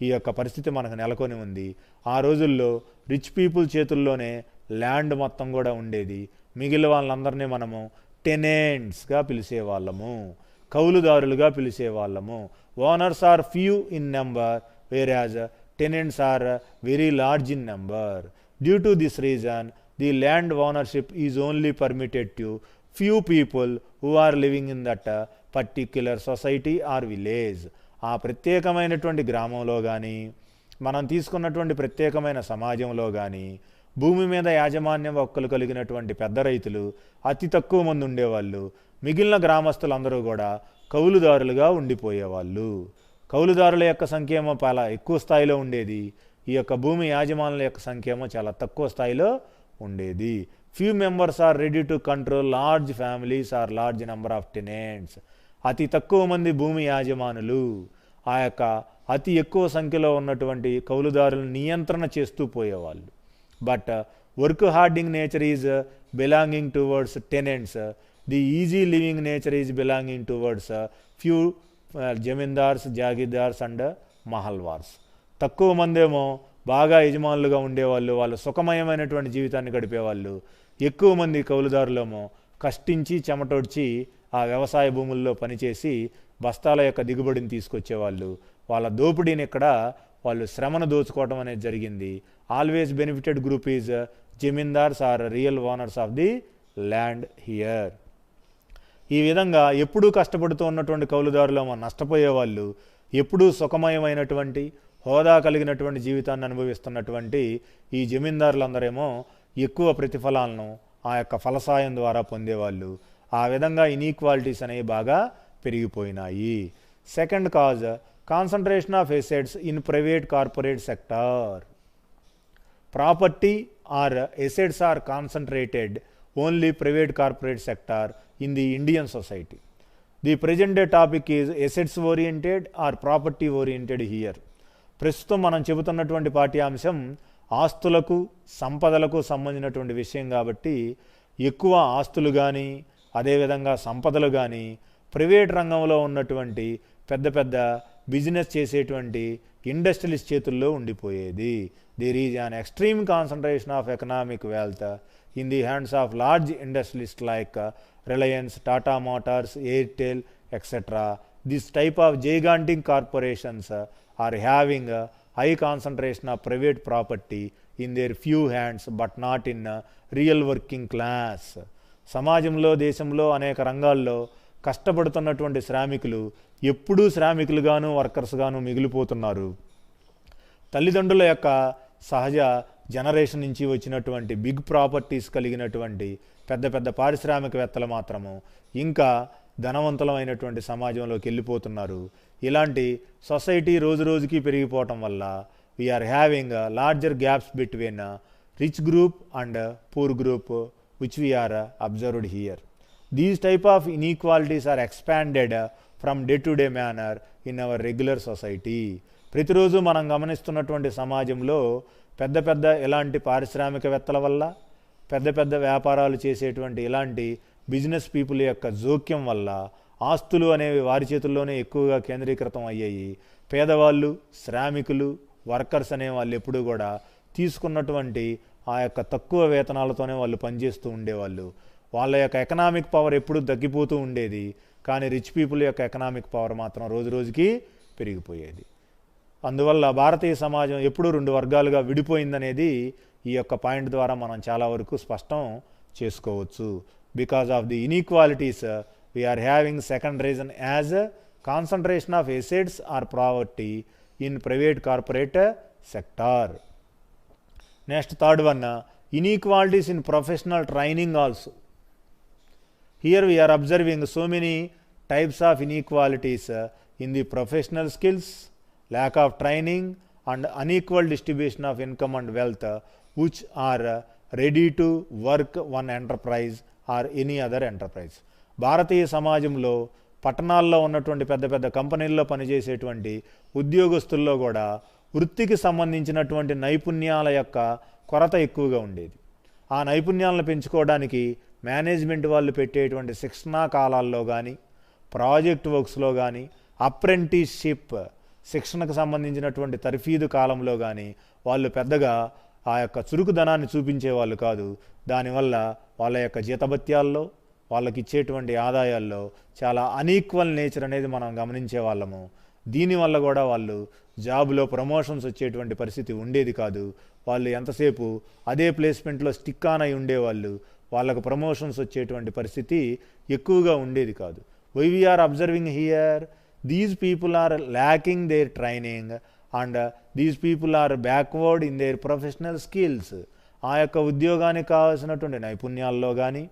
Speaker 1: ఈ యొక్క పరిస్థితి మనకు నెలకొని ఉంది. ఆ రోజుల్లో రిచ్ పీపుల్ చేతుల్లోనే ల్యాండ్ మొత్తం కూడా ఉండేది. మిగిలిన వాళ్ళందరినీ మనము టెనెంట్స్గా పిలిచేవాళ్ళము, కౌలుదారులుగా పిలిచేవాళ్ళము. Owners are few in number whereas tenants are very large in number. Due to this reason the land ownership is only permitted to few people who are living in that particular society or village. ఆ ప్రత్యేకమైనటువంటి గ్రామంలో కానీ, మనం తీసుకున్నటువంటి ప్రత్యేకమైన సమాజంలో కానీ భూమి మీద యాజమాన్యం హక్కులు కలిగినటువంటి పెద్ద రైతులు అతి తక్కువ మంది ఉండేవాళ్ళు. మిగిలిన గ్రామస్తులందరూ కూడా కౌలుదారులుగా ఉండిపోయేవాళ్ళు. కౌలుదారుల యొక్క సంఖ్యేమో చాలా ఎక్కువ స్థాయిలో ఉండేది. ఈ యొక్క భూమి యాజమానుల యొక్క సంఖ్యేమో చాలా తక్కువ స్థాయిలో ఉండేది. Few members are ready to control large families or large number of tenants. అతి తక్కువ మంది భూమి యాజమానులు ఆ యొక్క అతి ఎక్కువ సంఖ్యలో ఉన్నటువంటి కౌలుదారులను నియంత్రణ చేస్తూ పోయేవాళ్ళు. But work hardening nature is belonging towards tenants. The easy living nature is belonging towards few zamindars, jagirdars and mahalwars. తక్కువ మందేమో బాగా యజమానులుగా ఉండేవాళ్ళు, వాళ్ళు సుఖమయమైనటువంటి జీవితాన్ని గడిపేవాళ్ళు. ఎక్కువ మంది కౌలుదారులేమో కష్టించి చెమటొడ్చి ఆ వ్యవసాయ భూముల్లో పనిచేసి బస్తాల యొక్క దిగుబడిని తీసుకొచ్చేవాళ్ళు. వాళ్ళ దోపిడీని ఇక్కడ వాళ్ళు శ్రమను దోచుకోవడం అనేది జరిగింది. Always benefited group is zamindars or real owners of the land here. ఈ విధంగా ఎప్పుడూ కష్టపడుతూ ఉన్నటువంటి కౌలుదారులేమో నష్టపోయేవాళ్ళు. ఎప్పుడూ సుఖమయమైనటువంటి హోదా కలిగినటువంటి జీవితాన్ని అనుభవిస్తున్నటువంటి ఈ జమీందారులందరేమో ఎక్కువ ప్రతిఫలాలను ఆ యొక్క ఫలసాయం ద్వారా పొందేవాళ్ళు. ఆ విధంగా ఇన్ఈక్వాలిటీస్ అనేవి బాగా పెరిగిపోయినాయి. Second cause concentration of assets in private corporate sector. Property or assets are concentrated only private corporate sector in the Indian society. The present day topic is assets oriented or property oriented here. ప్రస్తుతం మనం చెబుతున్నటువంటి పాఠ్యాంశం ఆస్తులకు, సంపదలకు సంబంధించినటువంటి విషయం కాబట్టి ఎక్కువ ఆస్తులు కానీ అదేవిధంగా సంపదలు కానీ ప్రైవేట్ రంగంలో ఉన్నటువంటి పెద్ద పెద్ద బిజినెస్ చేసేటువంటి ఇండస్ట్రియలిస్ట్ చేతుల్లో ఉండిపోయేది. There is an extreme concentration of economic wealth in the hands of large industrialist like Reliance, Tata motors, Airtel etcetera. This type of gigantic corporations are having a high concentration of private property in their few hands but not in real working class. సమాజంలో, దేశంలో అనేక రంగాల్లో కష్టపడుతున్నటువంటి శ్రామికులు ఎప్పుడూ శ్రామికులుగాను వర్కర్స్గాను మిగిలిపోతున్నారు. తల్లిదండ్రుల యొక్క సహజ generation నుంచి వచ్చినటువంటి బిగ్ ప్రాపర్టీస్ కలిగినటువంటి పెద్ద పెద్ద పారిశ్రామికవేత్తలు మాత్రము ఇంకా ధనవంతులమైనటువంటి సమాజంలోకి వెళ్ళిపోతున్నారు. ఇలాంటి సొసైటీ రోజు రోజుకి పెరిగిపోవటం వల్ల we are having larger gaps between rich group and poor group which we are observed here. These type of inequalities are expanded from day to day manner in our regular society. ప్రతిరోజు మనం గమనిస్తున్నటువంటి సమాజంలో పెద్ద పెద్ద ఎలాంటి పారిశ్రామికవేత్తల వల్ల, పెద్ద పెద్ద వ్యాపారాలు చేసేటువంటి ఇలాంటి బిజినెస్ పీపుల్ యొక్క జోక్యం వల్ల ఆస్తులు అనేవి వారి చేతుల్లోనే ఎక్కువగా కేంద్రీకృతం అయ్యాయి. పేదవాళ్ళు, శ్రామికులు, వర్కర్స్ అనే వాళ్ళు ఎప్పుడూ కూడా తీసుకున్నటువంటి ఆ యొక్క తక్కువ వేతనాలతోనే వాళ్ళు పనిచేస్తూ ఉండేవాళ్ళు. వాళ్ళ యొక్క ఎకనామిక్ పవర్ ఎప్పుడూ తగ్గిపోతూ ఉండేది. కానీ రిచ్ పీపుల్ యొక్క ఎకనామిక్ పవర్ మాత్రం రోజు రోజుకి పెరిగిపోయేది. అందువల్ల భారతీయ సమాజం ఎప్పుడూ 2 వర్గాలుగా విడిపోయిందనేది ఈ యొక్క పాయింట్ ద్వారా మనం చాలా వరకు స్పష్టం చేసుకోవచ్చు. Because of the inequalities we are having second reason as concentration of assets or property in private corporate sector. Next third one, inequalities in professional training also. Here we are observing so many types of inequalities in the professional skills, lack of training and unequal distribution of income and wealth which are ready to work one enterprise or any other enterprise. భారతీయ సమాజంలో పట్టణాల్లో ఉన్నటువంటి పెద్ద పెద్ద కంపెనీల్లో పనిచేసేటువంటి ఉద్యోగస్తుల్లో కూడా వృత్తికి సంబంధించినటువంటి నైపుణ్యాల యొక్క కొరత ఎక్కువగా ఉండేది. ఆ నైపుణ్యాలను పెంచుకోవడానికి మేనేజ్మెంట్ వాళ్ళు పెట్టేటువంటి శిక్షణా కాలాల్లో కానీ, ప్రాజెక్ట్ వర్క్స్లో కానీ, అప్రెంటిస్షిప్ శిక్షణకు సంబంధించినటువంటి తర్ఫీదు కాలంలో కానీ వాళ్ళు పెద్దగా ఆ యొక్క చురుకుదనాన్ని చూపించేవాళ్ళు కాదు. దానివల్ల వాళ్ళ యొక్క జీతభత్యాల్లో, వాళ్ళకి ఇచ్చేటువంటి ఆదాయాల్లో చాలా అన్ఈక్వల్ నేచర్ అనేది మనం గమనించే వాళ్ళము. దీనివల్ల కూడా వాళ్ళు జాబ్లో ప్రమోషన్స్ వచ్చేటువంటి పరిస్థితి ఉండేది కాదు. వాళ్ళు ఎంతసేపు అదే ప్లేస్మెంట్లో స్టిక్ ఆన్ అయి ఉండేవాళ్ళు. వాళ్ళకు ప్రమోషన్స్ వచ్చేటువంటి పరిస్థితి ఎక్కువగా ఉండేది కాదు. Why we are observing here, these people are lacking their training and these people are backward in their professional skills. ఆ యొక్క ఉద్యోగానికి కావాల్సినటువంటి నైపుణ్యాల్లో కానీ,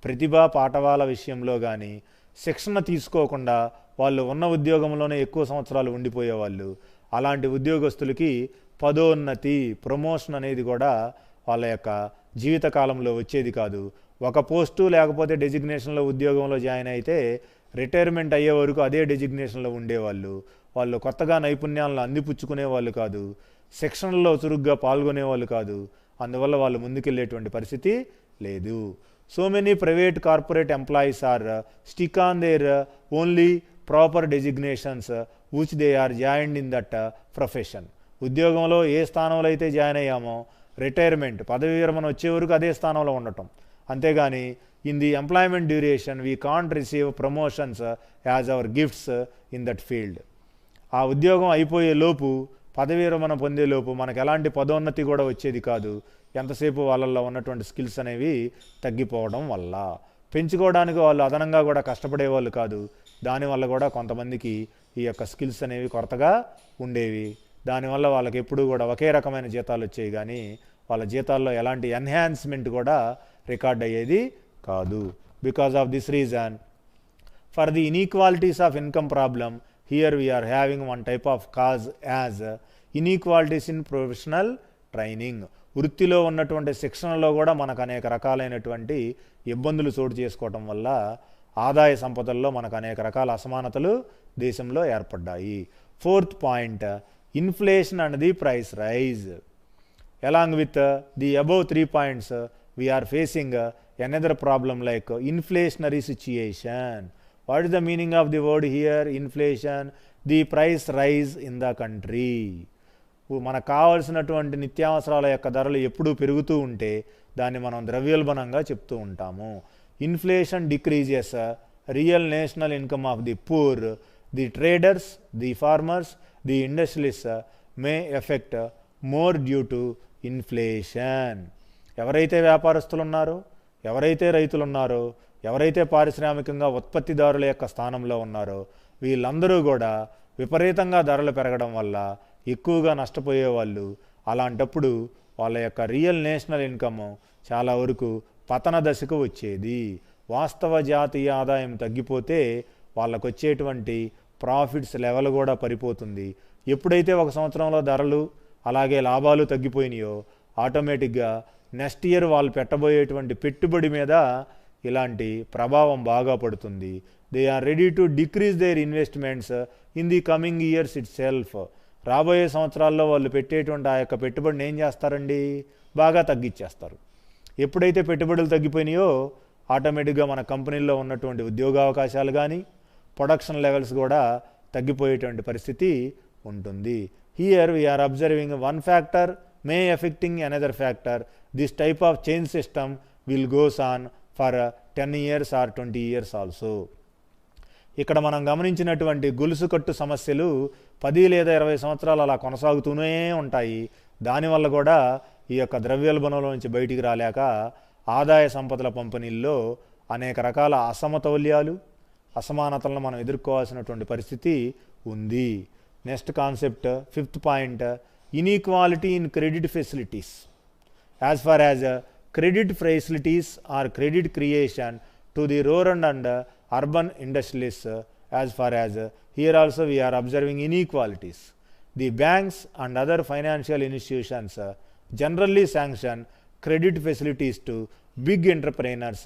Speaker 1: ప్రతిభా పాఠవాల విషయంలో కానీ శిక్షణ తీసుకోకుండా వాళ్ళు ఉన్న ఉద్యోగంలోనే ఎక్కువ సంవత్సరాలు ఉండిపోయేవాళ్ళు. అలాంటి ఉద్యోగస్తులకి పదోన్నతి, ప్రమోషన్ అనేది కూడా వాళ్ళ యొక్క జీవితకాలంలో వచ్చేది కాదు. ఒక పోస్టు లేకపోతే డెసిగ్నేషన్లో ఉద్యోగంలో జాయిన్ అయితే రిటైర్మెంట్ అయ్యే వరకు అదే డెసిగ్నేషన్లో ఉండేవాళ్ళు. వాళ్ళు కొత్తగా నైపుణ్యాలను అందిపుచ్చుకునే వాళ్ళు కాదు, శిక్షణలో చురుగ్గా పాల్గొనేవాళ్ళు కాదు. అందువల్ల వాళ్ళు ముందుకెళ్ళేటువంటి పరిస్థితి లేదు. So many private corporate employees are stick on their only proper designations which they are joined in that profession. ఉద్యోగంలో ఏ స్థానంలో అయితే జాయిన్ అయ్యామో రిటైర్మెంట్, పదవి విరమణ వచ్చే వరకు అదే స్థానంలో ఉండటం. అంతేగాని in the employment duration we can't receive promotions as our gifts in that field. ఆ ఉద్యోగం అయిపోయే లోపు, పదవి విరమణ పొందే లోపు మనకు ఎలాంటి పదోన్నతి కూడా వచ్చేది కాదు. ఎంతసేపు వాళ్ళల్లో ఉన్నటువంటి స్కిల్స్ అనేవి తగ్గిపోవడం వల్ల. పెంచుకోవడానికి వాళ్ళు అదనంగా కూడా కష్టపడేవాళ్ళు కాదు. దానివల్ల కూడా కొంతమందికి ఈ యొక్క స్కిల్స్ అనేవి కొరతగా ఉండేవి. దానివల్ల వాళ్ళకి ఎప్పుడూ కూడా ఒకే రకమైన జీతాలు వచ్చేవి, కానీ వాళ్ళ జీతాల్లో ఎలాంటి ఎన్హాన్స్మెంట్ కూడా రికార్డ్ అయ్యేది కాదు. Because of this reason, for the inequalities of income problem, here we are having one type of cause as inequalities in professional training. వృత్తిలో ఉన్నటువంటి శిక్షణలో కూడా మనకు అనేక రకాలైనటువంటి ఇబ్బందులు చోటు చేసుకోవటం వల్ల ఆదాయ సంపదల్లో మనకు అనేక రకాల అసమానతలు దేశంలో ఏర్పడ్డాయి. Fourth point, inflation and the price rise. Along with the above 3 points, we are facing another problem like inflationary situation. What is the meaning of the word here? Inflation, the price rise in the country. మనకు కావాల్సినటువంటి నిత్యావసరాల యొక్క ధరలు ఎప్పుడూ పెరుగుతూ ఉంటే దాన్ని మనం ద్రవ్యోల్బణంగా చెప్తూ ఉంటాము. Inflation decreases real national income of the poor, the traders, the farmers, the industrialist may affect more due to inflation. ఎవరైతే వ్యాపారస్తులు ఉన్నారో, ఎవరైతే రైతులు ఉన్నారో, ఎవరైతే పారిశ్రామికంగా ఉత్పత్తిదారుల యొక్క స్థానంలో ఉన్నారో వీళ్ళందరూ కూడా విపరీతంగా ధరలు పెరగడం వల్ల ఎక్కువగా నష్టపోయేవాళ్ళు. అలాంటప్పుడు వాళ్ళ యొక్క రియల్ నేషనల్ ఇన్కమ్ చాలా వరకు పతన దశకు వచ్చేది. వాస్తవ జాతీయ ఆదాయం తగ్గిపోతే వాళ్ళకు వచ్చేటువంటి ప్రాఫిట్స్ లెవెల్ కూడా పడిపోతుంది. ఎప్పుడైతే ఒక సంవత్సరంలో ధరలు అలాగే లాభాలు తగ్గిపోయినాయో ఆటోమేటిక్గా నెక్స్ట్ ఇయర్ వాళ్ళు పెట్టబోయేటువంటి పెట్టుబడి మీద ఇలాంటి ప్రభావం బాగా పడుతుంది. They are ready to decrease their investments in the coming years itself. రాబోయే సంవత్సరాల్లో వాళ్ళు పెట్టేటువంటి ఆ యొక్క పెట్టుబడిని ఏం చేస్తారండి, బాగా తగ్గించేస్తారు. ఎప్పుడైతే పెట్టుబడులు తగ్గిపోయినాయో ఆటోమేటిక్గా మన కంపెనీల్లో ఉన్నటువంటి ఉద్యోగావకాశాలు కానీ ప్రొడక్షన్ లెవెల్స్ కూడా తగ్గిపోయేటువంటి పరిస్థితి ఉంటుంది. Here we are observing one factor may affecting another factor. This type of change system will goes on for 10 years or 20 years also. ఇక్కడ మనం గమనించినటువంటి గొలుసు కట్టు సమస్యలు 10 లేదా 20 సంవత్సరాలు అలా కొనసాగుతూనే ఉంటాయి. దానివల్ల కూడా ఈ యొక్క ద్రవ్యోల్బణంలో నుంచి బయటికి రాలేక ఆదాయ సంపదల పంపిణీల్లో అనేక రకాల అసమతౌల్యాలు, అసమానతలను మనం ఎదుర్కోవాల్సినటువంటి పరిస్థితి ఉంది. Next concept, 5th point, inequality in credit facilities. As far as credit facilities or credit creation to the rural and urban industrialists, as far as here also we are observing inequalities. The banks and other financial institutions generally sanction credit facilities to big entrepreneurs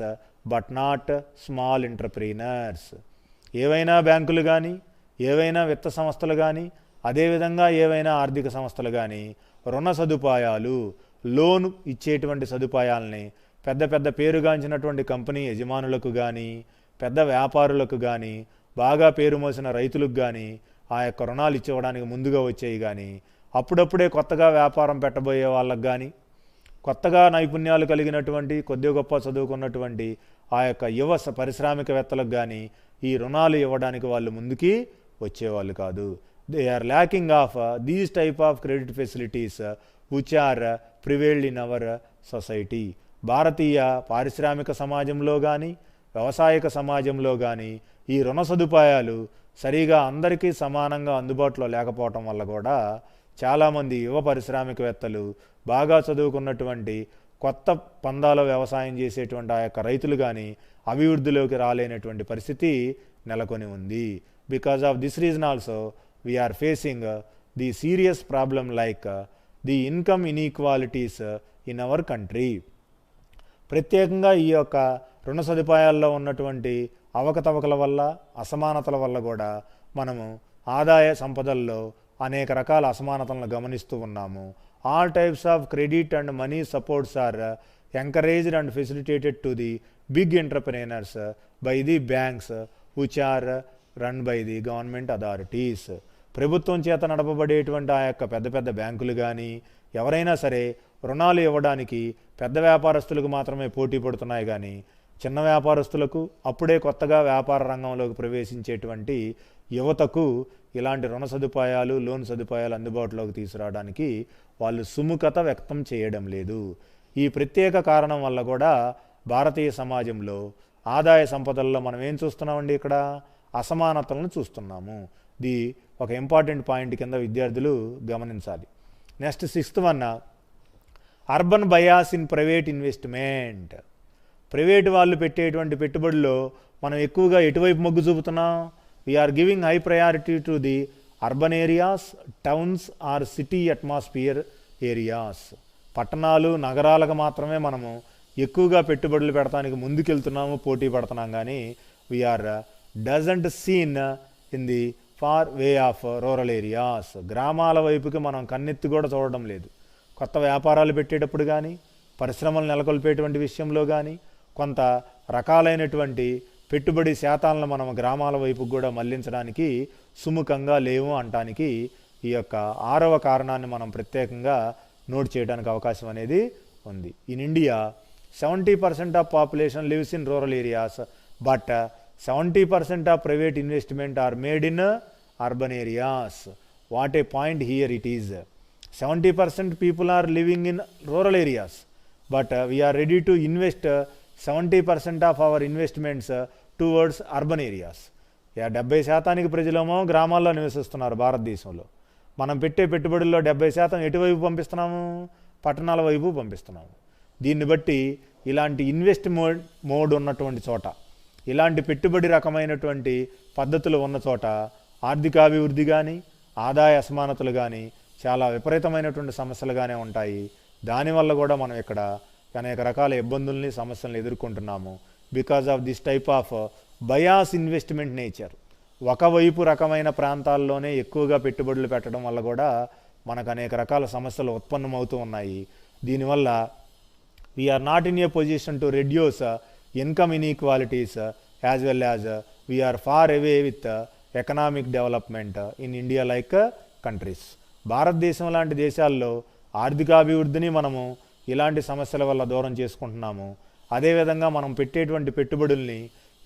Speaker 1: but not small entrepreneurs. ఏవైనా బ్యాంకులు కానీ, ఏవైనా విత్త సంస్థలు కానీ, అదేవిధంగా ఏవైనా ఆర్థిక సంస్థలు కానీ రుణ సదుపాయాలు, లోన్ ఇచ్చేటువంటి సదుపాయాలని పెద్ద పెద్ద పేరుగాంచినటువంటి కంపెనీ యజమానులకు కానీ, పెద్ద వ్యాపారులకు కానీ, బాగా పేరు మోసిన రైతులకు కానీ ఆ యొక్క రుణాలు ఇచ్చేవడానికి ముందుగా వచ్చేవి కానీ, అప్పుడప్పుడే కొత్తగా వ్యాపారం పెట్టబోయే వాళ్ళకు కానీ, కొత్తగా నైపుణ్యాలు కలిగినటువంటి కొద్ది గొప్ప చదువుకున్నటువంటి ఆ యొక్క యువ పారిశ్రామికవేత్తలకు కానీ ఈ రుణాలు ఇవ్వడానికి వాళ్ళు ముందుకి వచ్చేవాళ్ళు కాదు. They are lacking of these type of credit facilities which are prevailed in our society. భారతీయ పారిశ్రామిక సమాజంలో కానీ, వ్యవసాయక సమాజంలో కానీ ఈ రుణ సదుపాయాలు సరిగా అందరికీ సమానంగా అందుబాటులో లేకపోవటం వల్ల కూడా చాలామంది యువ పారిశ్రామికవేత్తలు, బాగా చదువుకున్నటువంటి కొత్త పందాలో వ్యవసాయం చేసేటువంటి ఆ యొక్క రైతులు కానీ అభివృద్ధిలోకి రాలేనటువంటి పరిస్థితి నెలకొని ఉంది. Because of this reason also we are facing the serious problem like the income inequalities in our country. ప్రత్యేకంగా ఈ యొక్క రుణ సదుపాయాల్లో ఉన్నటువంటి అవకతవకల వల్ల, అసమానతల వల్ల కూడా మనము ఆదాయ సంపదల్లో అనేక రకాల అసమానతలను గమనిస్తూ ఉన్నాము. All types of credit and money supports are encouraged and facilitated to the big entrepreneurs by the banks which are run by the government authorities. ప్రభుత్వం చేత నడపబడేటువంటి ఆ యొక్క పెద్ద పెద్ద బ్యాంకులు కానీ ఎవరైనా సరే రుణాలు ఇవ్వడానికి పెద్ద వ్యాపారస్తులకు మాత్రమే పోటీ పడుతున్నాయి కానీ చిన్న వ్యాపారస్తులకు, అప్పుడే కొత్తగా వ్యాపార రంగంలోకి ప్రవేశించేటువంటి యువతకు ఇలాంటి రుణ సదుపాయాలు, లోన్ సదుపాయాలు అందుబాటులోకి తీసుకురావడానికి వాళ్ళు సుముఖత వ్యక్తం చేయడం లేదు. ఈ ప్రత్యేక కారణం వల్ల కూడా భారతీయ సమాజంలో ఆదాయ సంపదల్లో మనం ఏం చూస్తున్నామండి, ఇక్కడ అసమానతలను చూస్తున్నాము. ది ఒక ఇంపార్టెంట్ పాయింట్ కింద విద్యార్థులు గమనించాలి. Next 6th one, urban bias in private investment. Private వాళ్ళు పెట్టేటువంటి పెట్టుబడుల్లో మనం ఎక్కువగా ఎటువైపు మొగ్గు చూపుతున్నాం? We are giving high priority to the urban areas, towns or city atmosphere areas. పట్టణాలు, నగరాలకు మాత్రమే మనము ఎక్కువగా పెట్టుబడులు పెడతానికి ముందుకెళ్తున్నాము, పోటీ పడుతున్నాం. కానీ we are doesn't seen in the far way of rural areas. గ్రామాల వైపుకి మనం కన్నెత్తి కూడా చూడడం లేదు. కొత్త వ్యాపారాలు పెట్టేటప్పుడు కానీ, పరిశ్రమలు నెలకొల్పేటువంటి విషయంలో కానీ, కొంత రకాలైనటువంటి పెట్టుబడి శాతాలను మనం గ్రామాల వైపు కూడా మళ్లించడానికి సుముఖంగా లేవు అంటానికి ఈ యొక్క 6వ కారణాన్ని మనం ప్రత్యేకంగా నోట్ చేయడానికి అవకాశం అనేది ఉంది. In India 70% of population lives in rural areas, but 70% of private investment are made in urban areas. What a point here it is. 70% people are living in rural areas, but we are ready to invest 70% of our investments towards urban areas. 70% ప్రజలేమో గ్రామాల్లో నివసిస్తున్నారు భారతదేశంలో. మనం పెట్టే పెట్టుబడుల్లో 70% ఎటువైపు పంపిస్తున్నాము? పట్టణాల వైపు పంపిస్తున్నాము. దీన్ని బట్టి ఇలాంటి ఇన్వెస్ట్ మోడ్ ఉన్నటువంటి చోట, ఇలాంటి పెట్టుబడి రకమైనటువంటి పద్ధతులు ఉన్న చోట ఆర్థికాభివృద్ధి కానీ, ఆదాయ అసమానతలు కానీ చాలా విపరీతమైనటువంటి సమస్యలుగానే ఉంటాయి. దానివల్ల కూడా మనం ఇక్కడ అనేక రకాల ఇబ్బందుల్ని, సమస్యలను ఎదుర్కొంటున్నాము. Because of this type of bias investment nature. ఒకవైపు రకమైన ప్రాంతాల్లోనే ఎక్కువగా పెట్టుబడులు పెట్టడం వల్ల కూడా మనకు అనేక రకాల సమస్యలు ఉత్పన్నమవుతూ ఉన్నాయి. దీనివల్ల we are not in a position to reduce income inequalities as well as we are far away with economic development in India like countries. భారతదేశం లాంటి దేశాల్లో ఆర్థికాభివృద్ధిని మనము ఇలాంటి సమస్యల వల్ల దూరం చేసుకుంటున్నాము. అదేవిధంగా మనం పెట్టేటువంటి పెట్టుబడుల్ని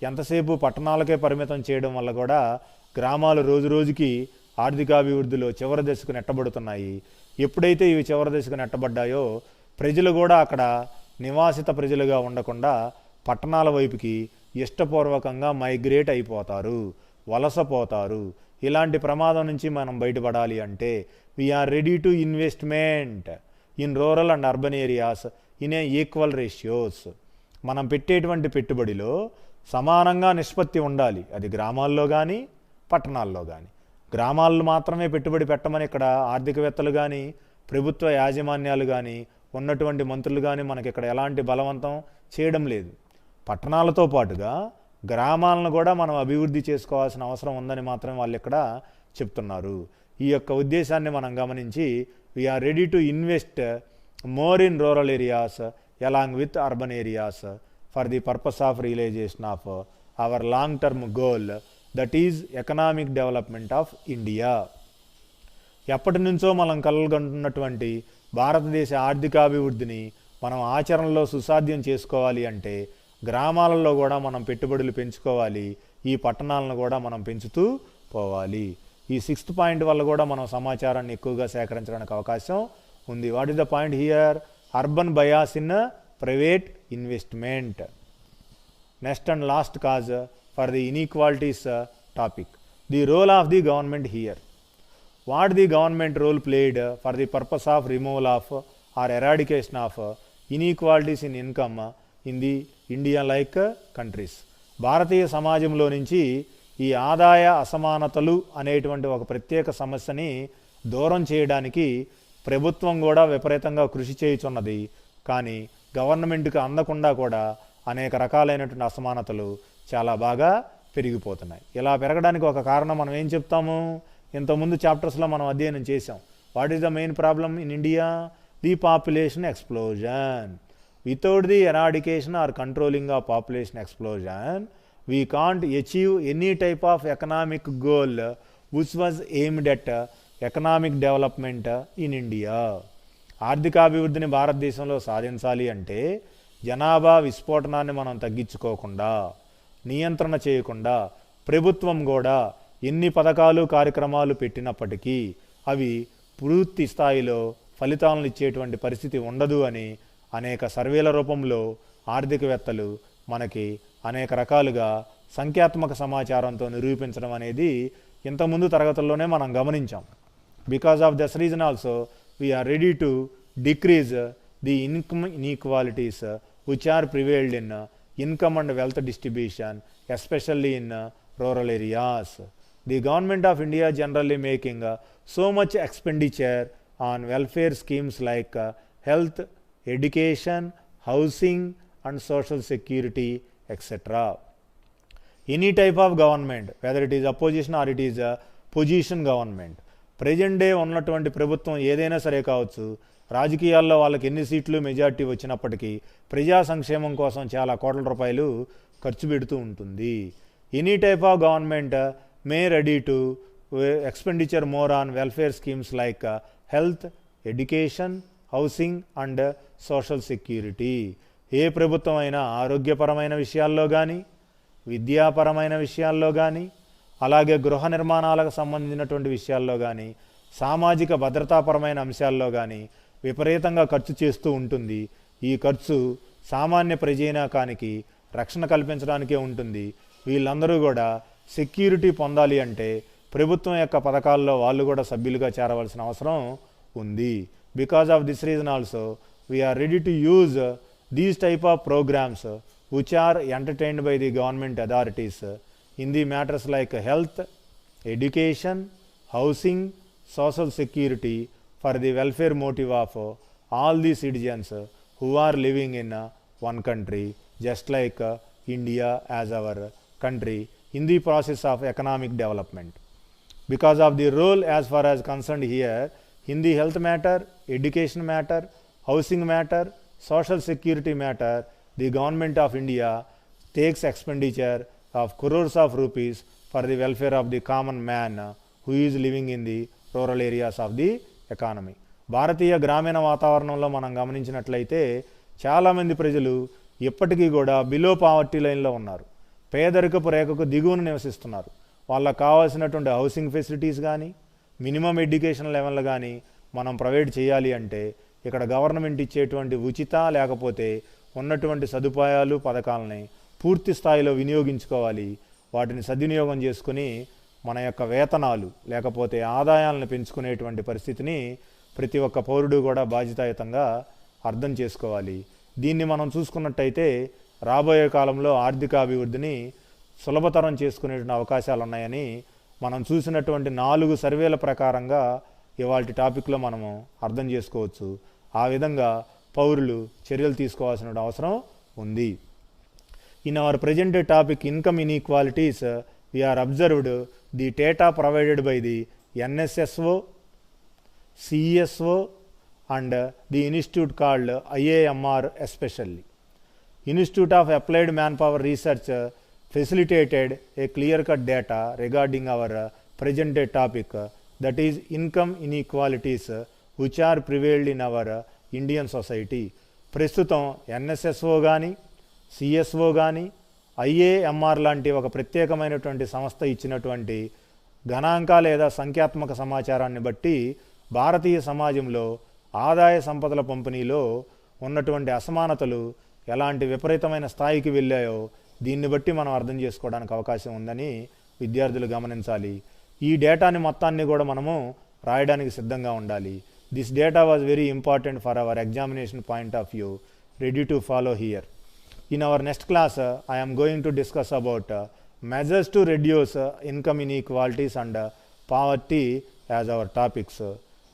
Speaker 1: ఎంతసేపు పట్టణాలకే పరిమితం చేయడం వల్ల కూడా గ్రామాలు రోజు రోజుకి ఆర్థికాభివృద్ధిలో చివరి దశకు నెట్టబడుతున్నాయి. ఎప్పుడైతే ఇవి చివరి దశకు నెట్టబడ్డాయో ప్రజలు కూడా అక్కడ నివాసిత ప్రజలుగా ఉండకుండా పట్టణాల వైపుకి ఇష్టపూర్వకంగా మైగ్రేట్ అయిపోతారు, వలసపోతారు. ఇలాంటి ప్రమాదం నుంచి మనం బయటపడాలి అంటే we are ready to investment in rural and urban areas in a equal ratios. మనం పెట్టేటువంటి పెట్టుబడిలో సమానంగా నిష్పత్తి ఉండాలి, అది గ్రామాల్లో కానీ పట్టణాల్లో కానీ. గ్రామాల్లో మాత్రమే పెట్టుబడి పెట్టమని ఇక్కడ ఆర్థికవేత్తలు కానీ ప్రభుత్వ యాజమాన్యాలు కానీ ఉన్నటువంటి మంత్రులు కానీ మనకి ఇక్కడ ఎలాంటి బలవంతం చేయడం లేదు. పట్టణాలతో పాటుగా గ్రామాలను కూడా మనం అభివృద్ధి చేసుకోవాల్సిన అవసరం ఉందని మాత్రమే వాళ్ళు ఇక్కడ చెప్తున్నారు. ఈ యొక్క ఉద్దేశాన్ని మనం గమనించి we are ready to invest more in rural areas along with urban areas for the purpose of realization of our long term goal, that is economic development of India. ఎప్పటి నుంచో మనం కలగంటున్నటువంటి భారతదేశ ఆర్థికాభివృద్ధిని మనం ఆచరణలో సుసాధ్యం చేసుకోవాలి అంటే గ్రామాలలో కూడా మనం పెట్టుబడులు పెంచుకోవాలి, ఈ పట్టణాలను కూడా మనం పెంచుతూ పోవాలి. ఈ 6th పాయింట్ వల్ల కూడా మనం సమాచారాన్ని ఎక్కువగా సేకరించడానికి అవకాశం ఉంది. What is the point here? Urban bias in private investment. Next and last cause for the inequalities topic, the role of the government here. What the government role played for the purpose of removal of or eradication of inequalities in income in the India like countries. భారతీయ సమాజంలో నుంచి ఈ ఆదాయ అసమానతలు అనేటువంటి ఒక ప్రత్యేక సమస్యని దూరం చేయడానికి ప్రభుత్వం కూడా విపరీతంగా కృషి చేయుచున్నది. కానీ గవర్నమెంట్కి అందకుండా కూడా అనేక రకాలైనటువంటి అసమానతలు చాలా బాగా పెరిగిపోతున్నాయి. ఇలా పెరగడానికి ఒక కారణం మనం ఏం చెప్తాము? ఇంతకుముందు చాప్టర్స్లో మనం అధ్యయనం చేసాం. What is the main problem in India? The population explosion. Without the eradication or controlling of population explosion we can't achieve any type of economic goal which was aimed at economic development in India. ఆర్థికాభివృద్ధిని భారతదేశంలో సాధించాలి అంటే జనాభా విస్ఫోటనాన్ని మనం తగ్గించుకోకుండా, నియంత్రణ చేయకుండా ప్రభుత్వం కూడా ఎన్ని పథకాలు కార్యక్రమాలు పెట్టినప్పటికీ అవి పూర్తి స్థాయిలో ఫలితాలను ఇచ్చేటువంటి పరిస్థితి ఉండదు అని అనేక సర్వేల రూపంలో ఆర్థికవేత్తలు మనకి అనేక రకాలుగా సంఖ్యాత్మక సమాచారంతో నిరూపించడం అనేది ఇంతకుముందు తరగతుల్లోనే మనం గమనించాం. Because of this reason also we are ready to decrease the income inequalities which are prevailed in income and wealth distribution especially in rural areas. The government of India generally making so much expenditure on welfare schemes like health, education, housing and social security, etc. Any type of government, whether it is opposition or it is a position government, present day ఉన్నటువంటి ప్రభుత్వం ఏదైనా సరే కావచ్చు, రాజకీయాల్లో వాళ్ళకి ఎన్ని సీట్లు majority వచ్చినప్పటికీ ప్రజా సంక్షేమం కోసం చాలా కోట్ల రూపాయలు ఖర్చు పెడుతూ ఉంటుంది. Any type of government may ready to expenditure more on welfare schemes like health, education, housing and social security. ఏ ప్రభుత్వం అయినా ఆరోగ్యపరమైన విషయాల్లో కానీ, విద్యాపరమైన విషయాల్లో కానీ, అలాగే గృహ నిర్మాణాలకు సంబంధించినటువంటి విషయాల్లో కానీ, సామాజిక భద్రతాపరమైన అంశాల్లో కానీ విపరీతంగా ఖర్చు చేస్తూ ఉంటుంది. ఈ ఖర్చు సామాన్య ప్రజానీకానికి రక్షణ కల్పించడానికే ఉంటుంది. వీళ్ళందరూ కూడా సెక్యూరిటీ పొందాలి అంటే ప్రభుత్వం యొక్క పథకాల్లో వాళ్ళు కూడా సభ్యులుగా చేరవలసిన అవసరం ఉంది. Because of this reason also we are ready to use these type of programmes which are entertained by the government authorities in the matters like health, education, housing, social security for the welfare motive of all the citizens who are living in one country, just like India as our country in the process of economic development. Because of the role as far as concerned here in the health matter, education matter, housing matter, social security matter, the government of India takes expenditure of crores of rupees for the welfare of the common man who is living in the rural areas of the economy. భారతీయ గ్రామీణ వాతావరణంలో మనం గమనించినట్లయితే చాలామంది ప్రజలు ఇప్పటికీ కూడా below poverty లైన్లో ఉన్నారు. పేదరికపు రేఖకు దిగువన నివసిస్తున్నారు. వాళ్ళకు కావాల్సినటువంటి హౌసింగ్ ఫెసిలిటీస్ కానీ మినిమం ఎడ్యుకేషన్ లెవెల్ కానీ మనం ప్రొవైడ్ చేయాలి అంటే ఇక్కడ గవర్నమెంట్ ఇచ్చేటువంటి ఉచిత లేకపోతే ఉన్నటువంటి సదుపాయాలు పథకాలని పూర్తి స్థాయిలో వినియోగించుకోవాలి. వాటిని సద్వినియోగం చేసుకుని మన యొక్క వేతనాలు లేకపోతే ఆదాయాలను పెంచుకునేటువంటి పరిస్థితిని ప్రతి ఒక్క పౌరుడు కూడా బాధ్యతాయుతంగా అర్థం చేసుకోవాలి. దీన్ని మనం చూసుకున్నట్టయితే రాబోయే కాలంలో ఆర్థికాభివృద్ధిని సులభతరం చేసుకునేటువంటి అవకాశాలు ఉన్నాయని మనం చూసినటువంటి 4 సర్వేల ప్రకారంగా ఇవాల్టి టాపిక్లో మనము అర్థం చేసుకోవచ్చు. ఆ విధంగా పౌరులు చర్యలు తీసుకోవాల్సిన అవసరం ఉంది. In our presented topic income inequalities, we are observed the data provided by the NSSO, CSO and the institute called IAMR especially. Institute of Applied Manpower Research facilitated a clear-cut data regarding our presented topic, that is income inequalities which are prevailed in our Indian society. ప్రస్తుతం NSSO కానీ CSO కానీ ఐఏఎంఆర్ లాంటి ఒక ప్రత్యేకమైనటువంటి సంస్థ ఇచ్చినటువంటి గణాంక లేదా సంఖ్యాత్మక సమాచారాన్ని బట్టి భారతీయ సమాజంలో ఆదాయ సంపదల పంపిణీలో ఉన్నటువంటి అసమానతలు ఎలాంటి విపరీతమైన స్థాయికి వెళ్ళాయో దీన్ని బట్టి మనం అర్థం చేసుకోవడానికి అవకాశం ఉందని విద్యార్థులు గమనించాలి. ఈ డేటాని మొత్తాన్ని కూడా మనము రాయడానికి సిద్ధంగా ఉండాలి. This data was very important for hour examination point of view. Ready to follow here. In our next class, I am going to discuss about measures to reduce income inequalities and poverty as our topics.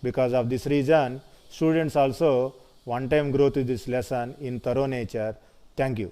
Speaker 1: Because of this reason, students also one time go through this lesson in thorough nature. Thank you.